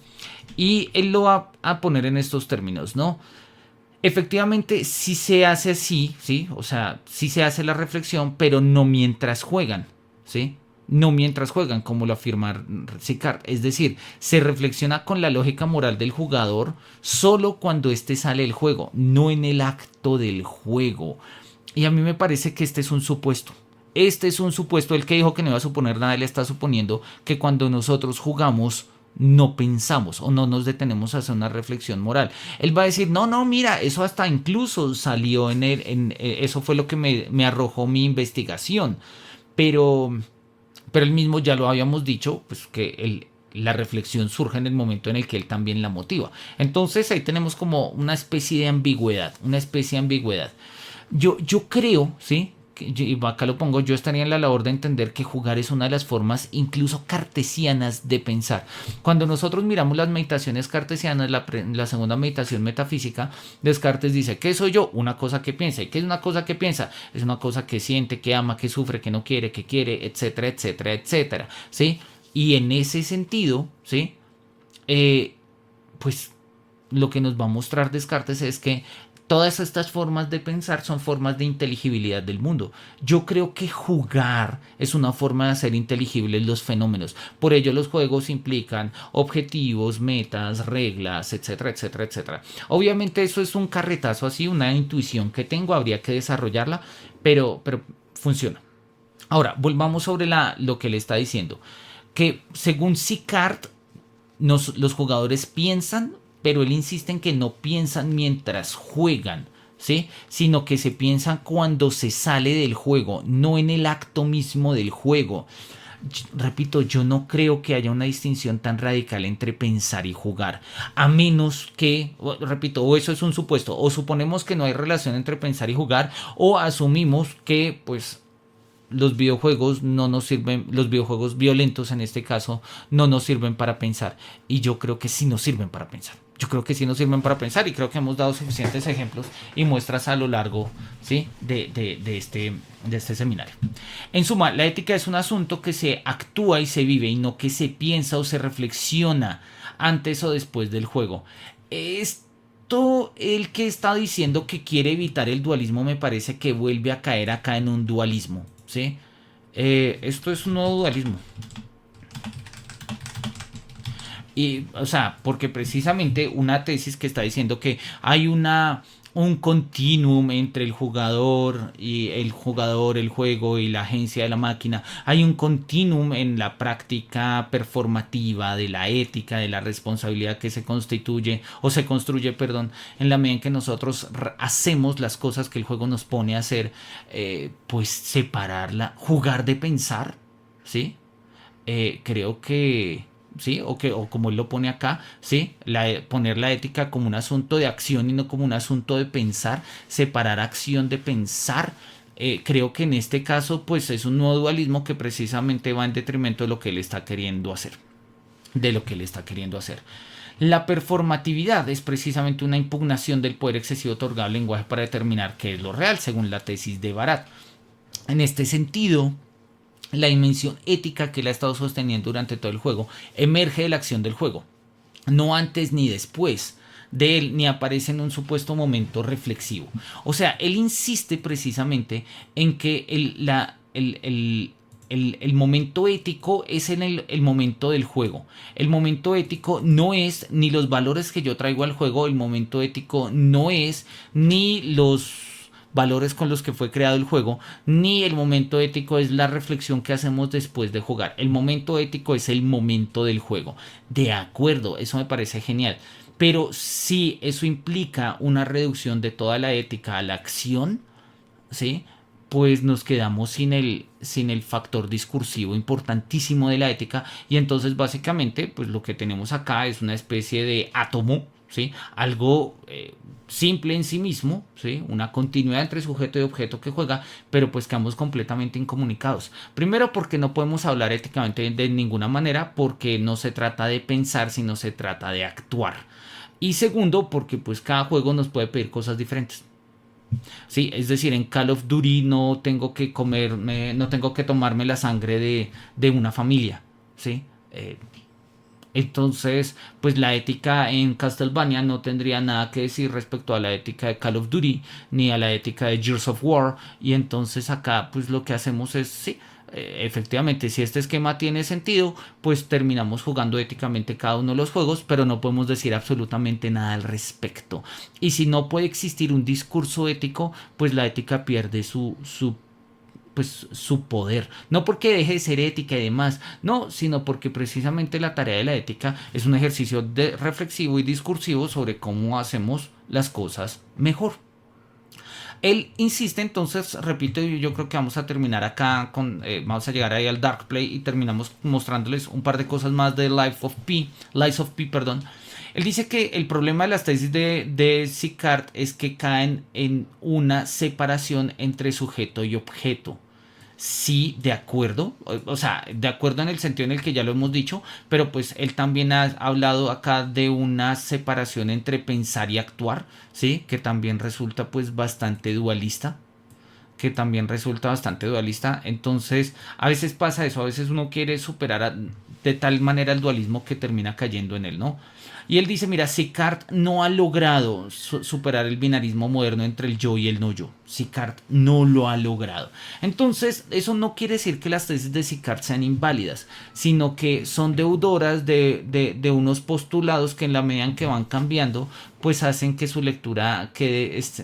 Y él lo va a poner en estos términos, ¿no? Efectivamente, sí se hace así, ¿sí? O sea, sí se hace la reflexión, pero no mientras juegan, ¿sí? No mientras juegan, como lo afirma Sicard. Es decir, se reflexiona con la lógica moral del jugador solo cuando éste sale del juego, no en el acto del juego. Y a mí me parece que este es un supuesto. Este es un supuesto. El que dijo que no iba a suponer nada, él está suponiendo que cuando nosotros jugamos no pensamos o no nos detenemos a hacer una reflexión moral. Él va a decir, no, mira, eso hasta incluso salió eso fue lo que me arrojó mi investigación. Pero él mismo ya lo habíamos dicho, pues que la reflexión surge en el momento en el que él también la motiva. Entonces ahí tenemos como una especie de ambigüedad, Yo creo, ¿sí? Y acá lo pongo, yo estaría en la labor de entender que jugar es una de las formas incluso cartesianas de pensar. Cuando nosotros miramos las meditaciones cartesianas, la segunda meditación metafísica, Descartes dice, ¿qué soy yo? Una cosa que piensa. ¿Y qué es una cosa que piensa? Es una cosa que siente, que ama, que sufre, que no quiere, que quiere, etcétera, etcétera, etcétera, ¿sí? Y en ese sentido, ¿sí? Pues lo que nos va a mostrar Descartes es que todas estas formas de pensar son formas de inteligibilidad del mundo. Yo creo que jugar es una forma de hacer inteligibles los fenómenos. Por ello los juegos implican objetivos, metas, reglas, etcétera, etcétera, etcétera. Obviamente eso es un carretazo así, una intuición que tengo, habría que desarrollarla, pero funciona. Ahora, volvamos sobre lo que le está diciendo. Que según Sicard, los jugadores piensan, pero él insiste en que no piensan mientras juegan, ¿sí? Sino que se piensan cuando se sale del juego, no en el acto mismo del juego. Repito, yo no creo que haya una distinción tan radical entre pensar y jugar, a menos que, repito, o eso es un supuesto, o suponemos que no hay relación entre pensar y jugar, o asumimos que, pues, los videojuegos no nos sirven, los videojuegos violentos en este caso, no nos sirven para pensar. Y yo creo que sí nos sirven para pensar. Yo creo que sí nos sirven para pensar y creo que hemos dado suficientes ejemplos y muestras a lo largo, ¿sí? de este seminario. En suma, la ética es un asunto que se actúa y se vive y no que se piensa o se reflexiona antes o después del juego. El que está diciendo que quiere evitar el dualismo me parece que vuelve a caer acá en un dualismo, ¿sí? Esto es un nuevo dualismo. Y, o sea, porque precisamente una tesis que está diciendo que hay una un continuum entre el jugador, el juego y la agencia de la máquina. Hay un continuum en la práctica performativa de la ética, de la responsabilidad que se constituye o se construye, perdón, en la medida en que nosotros hacemos las cosas que el juego nos pone a hacer, pues separarla, jugar de pensar, ¿sí? Creo que sí, o como él lo pone acá, sí, poner la ética como un asunto de acción y no como un asunto de pensar, separar acción de pensar. Creo que en este caso pues es un nuevo dualismo que precisamente va en detrimento de lo que él está queriendo hacer, de lo que él está queriendo hacer. La performatividad es precisamente una impugnación del poder excesivo otorgado al lenguaje para determinar qué es lo real, según la tesis de Barat. En este sentido, la dimensión ética que él ha estado sosteniendo durante todo el juego emerge de la acción del juego, no antes ni después de él, ni aparece en un supuesto momento reflexivo. O sea, él insiste precisamente en que el momento ético es en el momento del juego. El momento ético no es ni los valores que yo traigo al juego, el momento ético no es ni los valores con los que fue creado el juego, ni el momento ético es la reflexión que hacemos después de jugar. El momento ético es el momento del juego. De acuerdo, eso me parece genial. Pero si eso implica una reducción de toda la ética a la acción, ¿sí? Pues nos quedamos sin el factor discursivo importantísimo de la ética, y entonces básicamente pues lo que tenemos acá es una especie de átomo, ¿sí? Algo simple en sí mismo, ¿sí? Una continuidad entre sujeto y objeto que juega, pero pues quedamos completamente incomunicados. Primero porque no podemos hablar éticamente de ninguna manera, porque no se trata de pensar, sino se trata de actuar. Y segundo porque pues cada juego nos puede pedir cosas diferentes. Sí, es decir, en Call of Duty no tengo que comerme, no tengo que tomarme la sangre de una familia, ¿sí? Entonces, pues la ética en Castlevania no tendría nada que decir respecto a la ética de Call of Duty, ni a la ética de Gears of War, y entonces acá, pues lo que hacemos es, sí, efectivamente, si este esquema tiene sentido, pues terminamos jugando éticamente cada uno de los juegos, pero no podemos decir absolutamente nada al respecto. Y si no puede existir un discurso ético, pues la ética pierde pues su poder, no porque deje de ser ética y demás, no, sino porque precisamente la tarea de la ética es un ejercicio reflexivo y discursivo sobre cómo hacemos las cosas mejor. Él insiste, entonces, repito, y yo creo que vamos a terminar acá vamos a llegar ahí al Dark Play y terminamos mostrándoles un par de cosas más de Lies of P, perdón. Él dice que el problema de las tesis de Sicart es que caen en una separación entre sujeto y objeto. Sí, de acuerdo, o sea, de acuerdo en el sentido en el que ya lo hemos dicho, pero pues él también ha hablado acá de una separación entre pensar y actuar, ¿sí? Que también resulta pues bastante dualista, entonces a veces pasa eso, a veces uno quiere superar de tal manera el dualismo que termina cayendo en él, ¿no? Y él dice, mira, Sicart no ha logrado superar el binarismo moderno entre el yo y el no yo. Sicart no lo ha logrado. Entonces, eso no quiere decir que las tesis de Sicart sean inválidas, sino que son deudoras de unos postulados que en la medida en que van cambiando, pues hacen que su lectura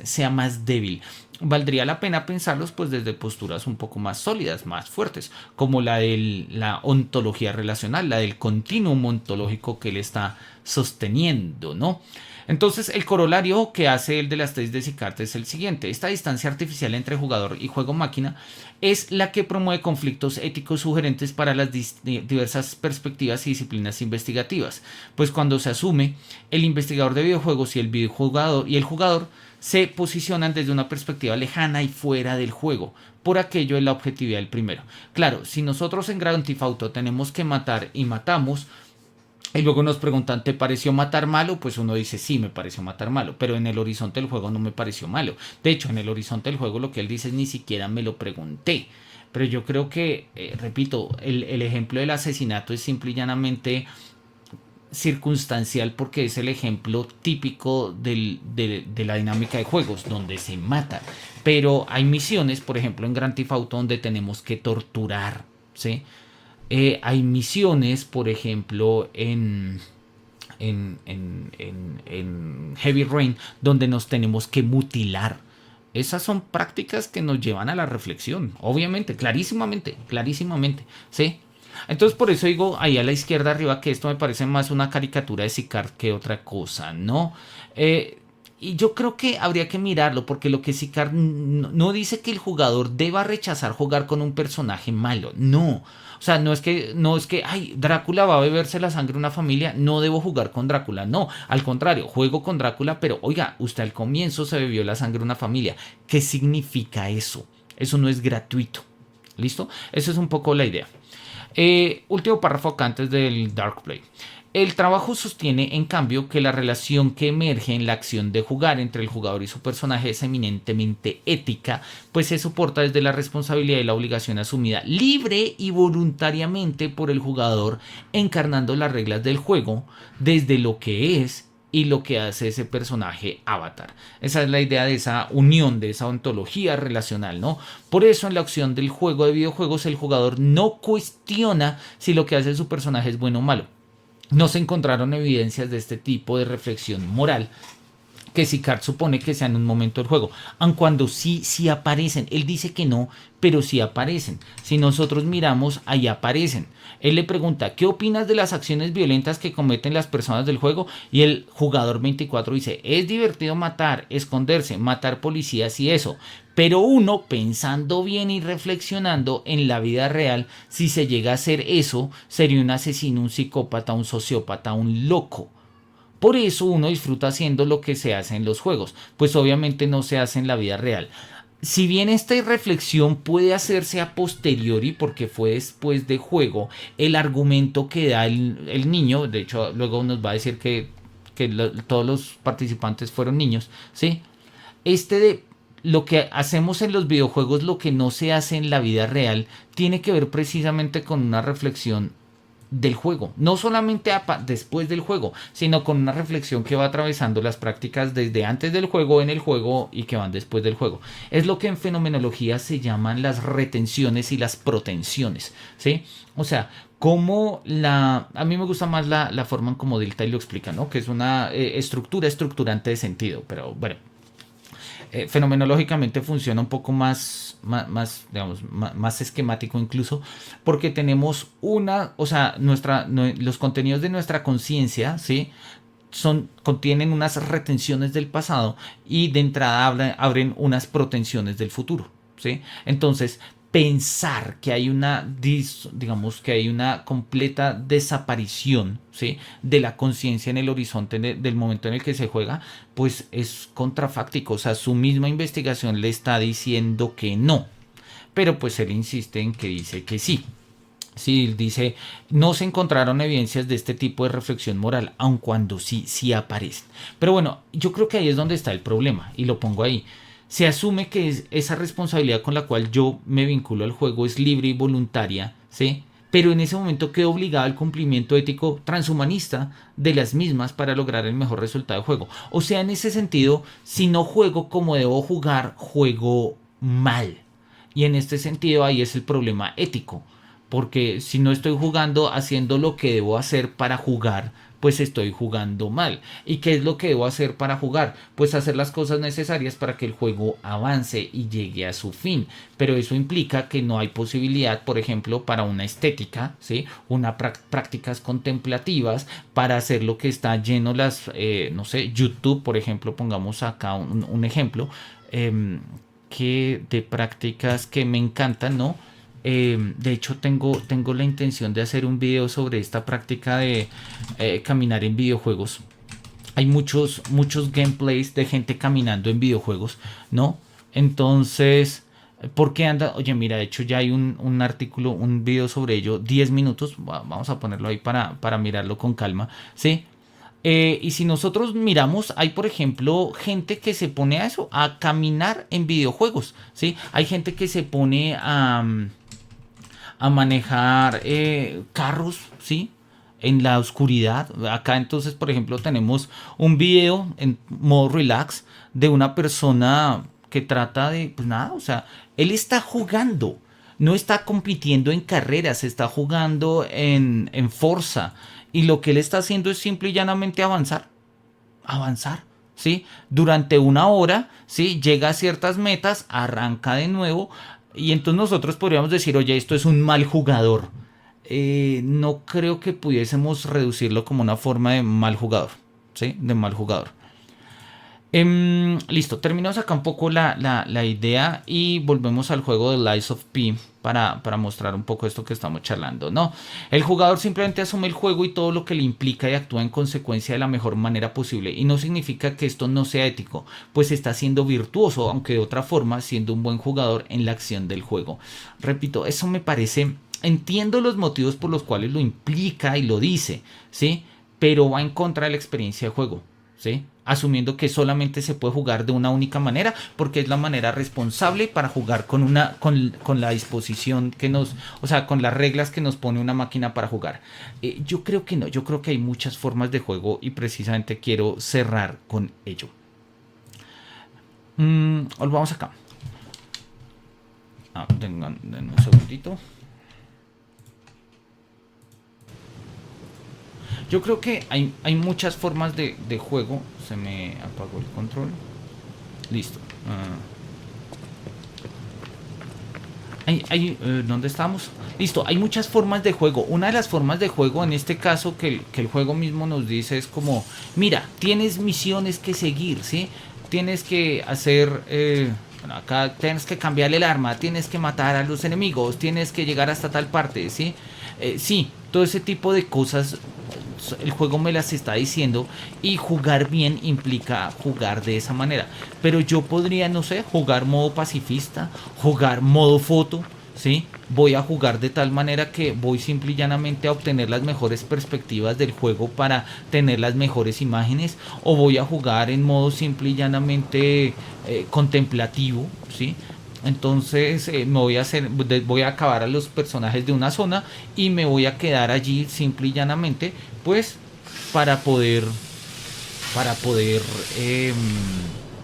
sea más débil. Valdría la pena pensarlos pues desde posturas un poco más sólidas, más fuertes, como la de la ontología relacional, la del continuum ontológico que él está sosteniendo, ¿no? Entonces el corolario que hace el de las tesis de Sicart es el siguiente: esta distancia artificial entre jugador y juego máquina es la que promueve conflictos éticos sugerentes para las diversas perspectivas y disciplinas investigativas, pues cuando se asume el investigador de videojuegos y el videojugador y el jugador se posicionan desde una perspectiva lejana y fuera del juego, por aquello de la objetividad del primero. Claro, si nosotros en Grand Theft Auto tenemos que matar y matamos, y luego nos preguntan, ¿te pareció matar malo? Pues uno dice, sí, me pareció matar malo, pero en el horizonte del juego no me pareció malo. De hecho, en el horizonte del juego lo que él dice es, ni siquiera me lo pregunté. Pero yo creo que, repito, el ejemplo del asesinato es simple y llanamente circunstancial, porque es el ejemplo típico de la dinámica de juegos donde se mata, pero hay misiones, por ejemplo en Grand Theft Auto, donde tenemos que torturar, ¿sí? Hay misiones, por ejemplo en Heavy Rain, donde nos tenemos que mutilar. Esas son prácticas que nos llevan a la reflexión, obviamente, clarísimamente, clarísimamente, ¿sí? Entonces por eso digo ahí a la izquierda arriba que esto me parece más una caricatura de Sicard que otra cosa, ¿no? Y yo creo que habría que mirarlo porque lo que Sicard no dice que el jugador deba rechazar jugar con un personaje malo, no. O sea, no es que, ay, Drácula va a beberse la sangre de una familia, no debo jugar con Drácula. No, al contrario, juego con Drácula, pero oiga, usted al comienzo se bebió la sangre de una familia. ¿Qué significa eso? Eso no es gratuito. ¿Listo? Esa es un poco la idea. Último párrafo acá antes del Dark Play. El trabajo sostiene, en cambio, que la relación que emerge en la acción de jugar entre el jugador y su personaje es eminentemente ética, pues se soporta desde la responsabilidad y la obligación asumida libre y voluntariamente por el jugador, encarnando las reglas del juego desde lo que es y lo que hace ese personaje avatar. Esa es la idea de esa unión, de esa ontología relacional, ¿no? Por eso en la opción del juego de videojuegos el jugador no cuestiona si lo que hace su personaje es bueno o malo. No se encontraron evidencias de este tipo de reflexión moral que Sicard supone que sea en un momento del juego, aun cuando sí aparecen. Él dice que no, pero sí aparecen. Si nosotros miramos, ahí aparecen. Él le pregunta, ¿qué opinas de las acciones violentas que cometen las personas del juego? Y el jugador 24 dice, es divertido matar, esconderse, matar policías y eso. Pero uno, pensando bien y reflexionando en la vida real, si se llega a hacer eso, sería un asesino, un psicópata, un sociópata, un loco. Por eso uno disfruta haciendo lo que se hace en los juegos, pues obviamente no se hace en la vida real. Si bien esta reflexión puede hacerse a posteriori porque fue después de juego, el argumento que da el niño, de hecho luego nos va a decir que todos los participantes fueron niños, ¿sí? De lo que hacemos en los videojuegos, lo que no se hace en la vida real, tiene que ver precisamente con una reflexión del juego, no solamente después del juego, sino con una reflexión que va atravesando las prácticas desde antes del juego, en el juego y que van después del juego. Es lo que en fenomenología se llaman las retenciones y las protenciones, ¿sí? O sea, a mí me gusta más la forma en como Dilthey lo explica, ¿no? Que es una estructura estructurante de sentido, pero bueno, fenomenológicamente funciona un poco digamos, más esquemático incluso, porque tenemos o sea, los contenidos de nuestra conciencia, ¿sí? Contienen unas retenciones del pasado y de entrada abren unas protensiones del futuro, ¿sí? Entonces, pensar que hay digamos que hay una completa desaparición, ¿sí? De la conciencia en el horizonte del momento en el que se juega, pues es contrafáctico. O sea, su misma investigación le está diciendo que no, pero pues él insiste en que dice que sí. Sí, dice, no se encontraron evidencias de este tipo de reflexión moral, aun cuando sí aparecen. Pero bueno, yo creo que ahí es donde está el problema, y lo pongo ahí. Se asume que esa responsabilidad con la cual yo me vinculo al juego es libre y voluntaria, ¿sí? Pero en ese momento quedo obligado al cumplimiento ético transhumanista de las mismas para lograr el mejor resultado de juego. O sea, en ese sentido, si no juego como debo jugar, juego mal. Y en este sentido ahí es el problema ético. Porque si no estoy jugando haciendo lo que debo hacer para jugar, pues estoy jugando mal. ¿Y qué es lo que debo hacer para jugar? Pues hacer las cosas necesarias para que el juego avance y llegue a su fin. Pero eso implica que no hay posibilidad, por ejemplo, para una estética, ¿sí? Prácticas contemplativas, para hacer lo que está lleno no sé, YouTube, por ejemplo, pongamos acá un ejemplo, que de prácticas que me encantan, ¿no? De hecho tengo la intención de hacer un video sobre esta práctica de caminar en videojuegos. Hay muchos gameplays de gente caminando en videojuegos, ¿no? Entonces, ¿por qué anda? Oye, mira, de hecho ya hay un artículo, un video sobre ello, 10 minutos, vamos a ponerlo ahí para mirarlo con calma, ¿sí? Y si nosotros miramos, hay por ejemplo gente que se pone a eso, a caminar en videojuegos, ¿sí? Hay gente que se pone a manejar carros, ¿sí? En la oscuridad. Acá entonces, por ejemplo, tenemos un video en modo relax de una persona que trata de, pues nada, o sea, él está jugando, no está compitiendo en carreras, está jugando en Forza. y lo que él está haciendo es simple y llanamente avanzar, ¿sí? Durante una hora, ¿sí? Llega a ciertas metas, arranca de nuevo y entonces nosotros podríamos decir, oye, esto es un mal jugador. No creo que pudiésemos reducirlo como una forma de mal jugador, ¿sí? De mal jugador. Listo, terminamos acá un poco la idea y volvemos al juego de Lies of P para mostrar un poco esto que estamos charlando, ¿no? El jugador simplemente asume el juego y todo lo que le implica y actúa en consecuencia de la mejor manera posible. Y no significa que esto no sea ético, pues está siendo virtuoso, aunque de otra forma, siendo un buen jugador en la acción del juego. Repito, eso me parece... Entiendo los motivos por los cuales lo implica y lo dice, ¿sí? Pero va en contra de la experiencia de juego, ¿sí? Asumiendo que solamente se puede jugar de una única manera, porque es la manera responsable para jugar con la disposición que nos, o sea, con las reglas que nos pone una máquina para jugar. Yo creo que no, yo creo que hay muchas formas de juego y precisamente quiero cerrar con ello. Volvamos acá. Tengan un segundito. Yo creo que hay muchas formas de juego. Se me apagó el control. Listo. ¿Dónde estamos? Listo, hay muchas formas de juego. Una de las formas de juego, en este caso, que el juego mismo nos dice es como, mira, tienes misiones que seguir, ¿sí? Tienes que hacer... bueno, acá tienes que cambiar el arma, tienes que matar a los enemigos, tienes que llegar hasta tal parte, ¿sí? Sí, todo ese tipo de cosas el juego me las está diciendo y jugar bien implica jugar de esa manera. Pero yo podría, no sé, jugar modo pacifista, jugar modo foto, ¿sí? Voy a jugar de tal manera que voy simple y llanamente a obtener las mejores perspectivas del juego para tener las mejores imágenes, o voy a jugar en modo simple y llanamente contemplativo, ¿sí? Entonces voy a acabar a los personajes de una zona y me voy a quedar allí simple y llanamente, pues para poder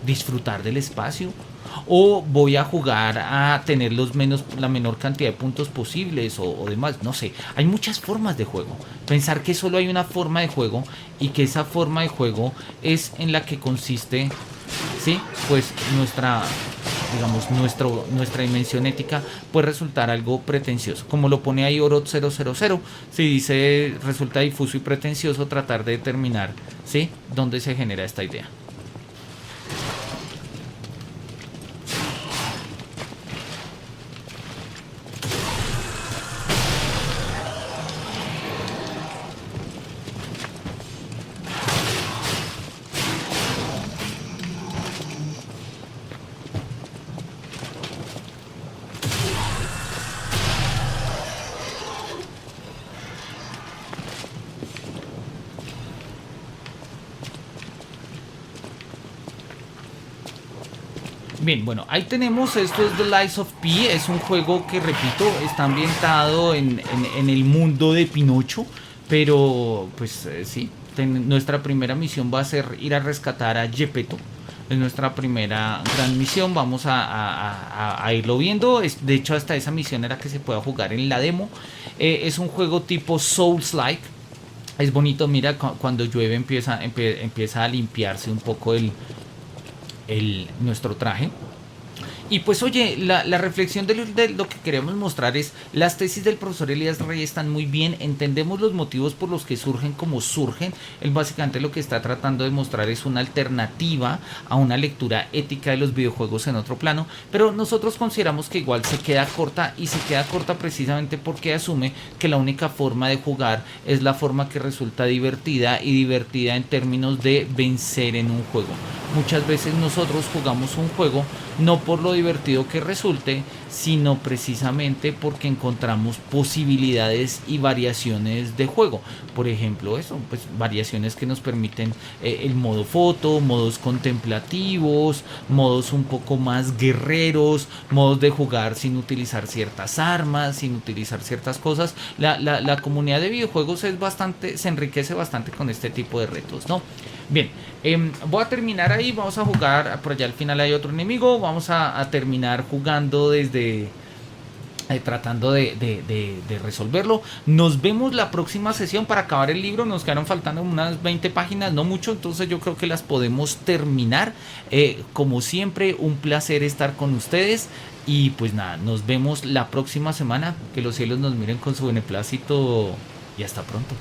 disfrutar del espacio. O voy a jugar a tener la menor cantidad de puntos posibles o demás, no sé. Hay muchas formas de juego. Pensar que solo hay una forma de juego y que esa forma de juego es en la que consiste, ¿sí? Pues nuestra dimensión ética puede resultar algo pretencioso. Como lo pone ahí Orot 000, si dice resulta difuso y pretencioso tratar de determinar, ¿sí?, dónde se genera esta idea. Bien, bueno, ahí tenemos, esto es The Lies of P, es un juego que, repito, está ambientado en el mundo de Pinocho, pero pues sí, nuestra primera misión va a ser ir a rescatar a Gepetto. Es nuestra primera gran misión, vamos a irlo viendo. De hecho, hasta esa misión era que se pueda jugar en la demo. Es un juego tipo Souls-like. Es bonito, mira, cuando llueve empieza a limpiarse un poco nuestro traje. Y pues oye, la reflexión de lo que queremos mostrar es: las tesis del profesor Elías Rey están muy bien, entendemos los motivos por los que surgen como surgen. Él básicamente lo que está tratando de mostrar es una alternativa a una lectura ética de los videojuegos en otro plano, pero nosotros consideramos que igual se queda corta, y se queda corta precisamente porque asume que la única forma de jugar es la forma que resulta divertida, y divertida en términos de vencer en un juego. Muchas veces nosotros jugamos un juego no por lo divertido que resulte, sino precisamente porque encontramos posibilidades y variaciones de juego. Por ejemplo, eso, pues variaciones que nos permiten el modo foto, modos contemplativos, modos un poco más guerreros, modos de jugar sin utilizar ciertas armas, sin utilizar ciertas cosas. La comunidad de videojuegos se enriquece bastante con este tipo de retos, ¿no? Bien, voy a terminar ahí, vamos a jugar, por allá al final hay otro enemigo, vamos a terminar jugando desde tratando de resolverlo. Nos vemos la próxima sesión para acabar el libro. Nos quedaron faltando unas 20 páginas, no mucho, entonces yo creo que las podemos terminar. Como siempre, un placer estar con ustedes. Y pues nada, nos vemos la próxima semana. Que los cielos nos miren con su beneplácito y hasta pronto.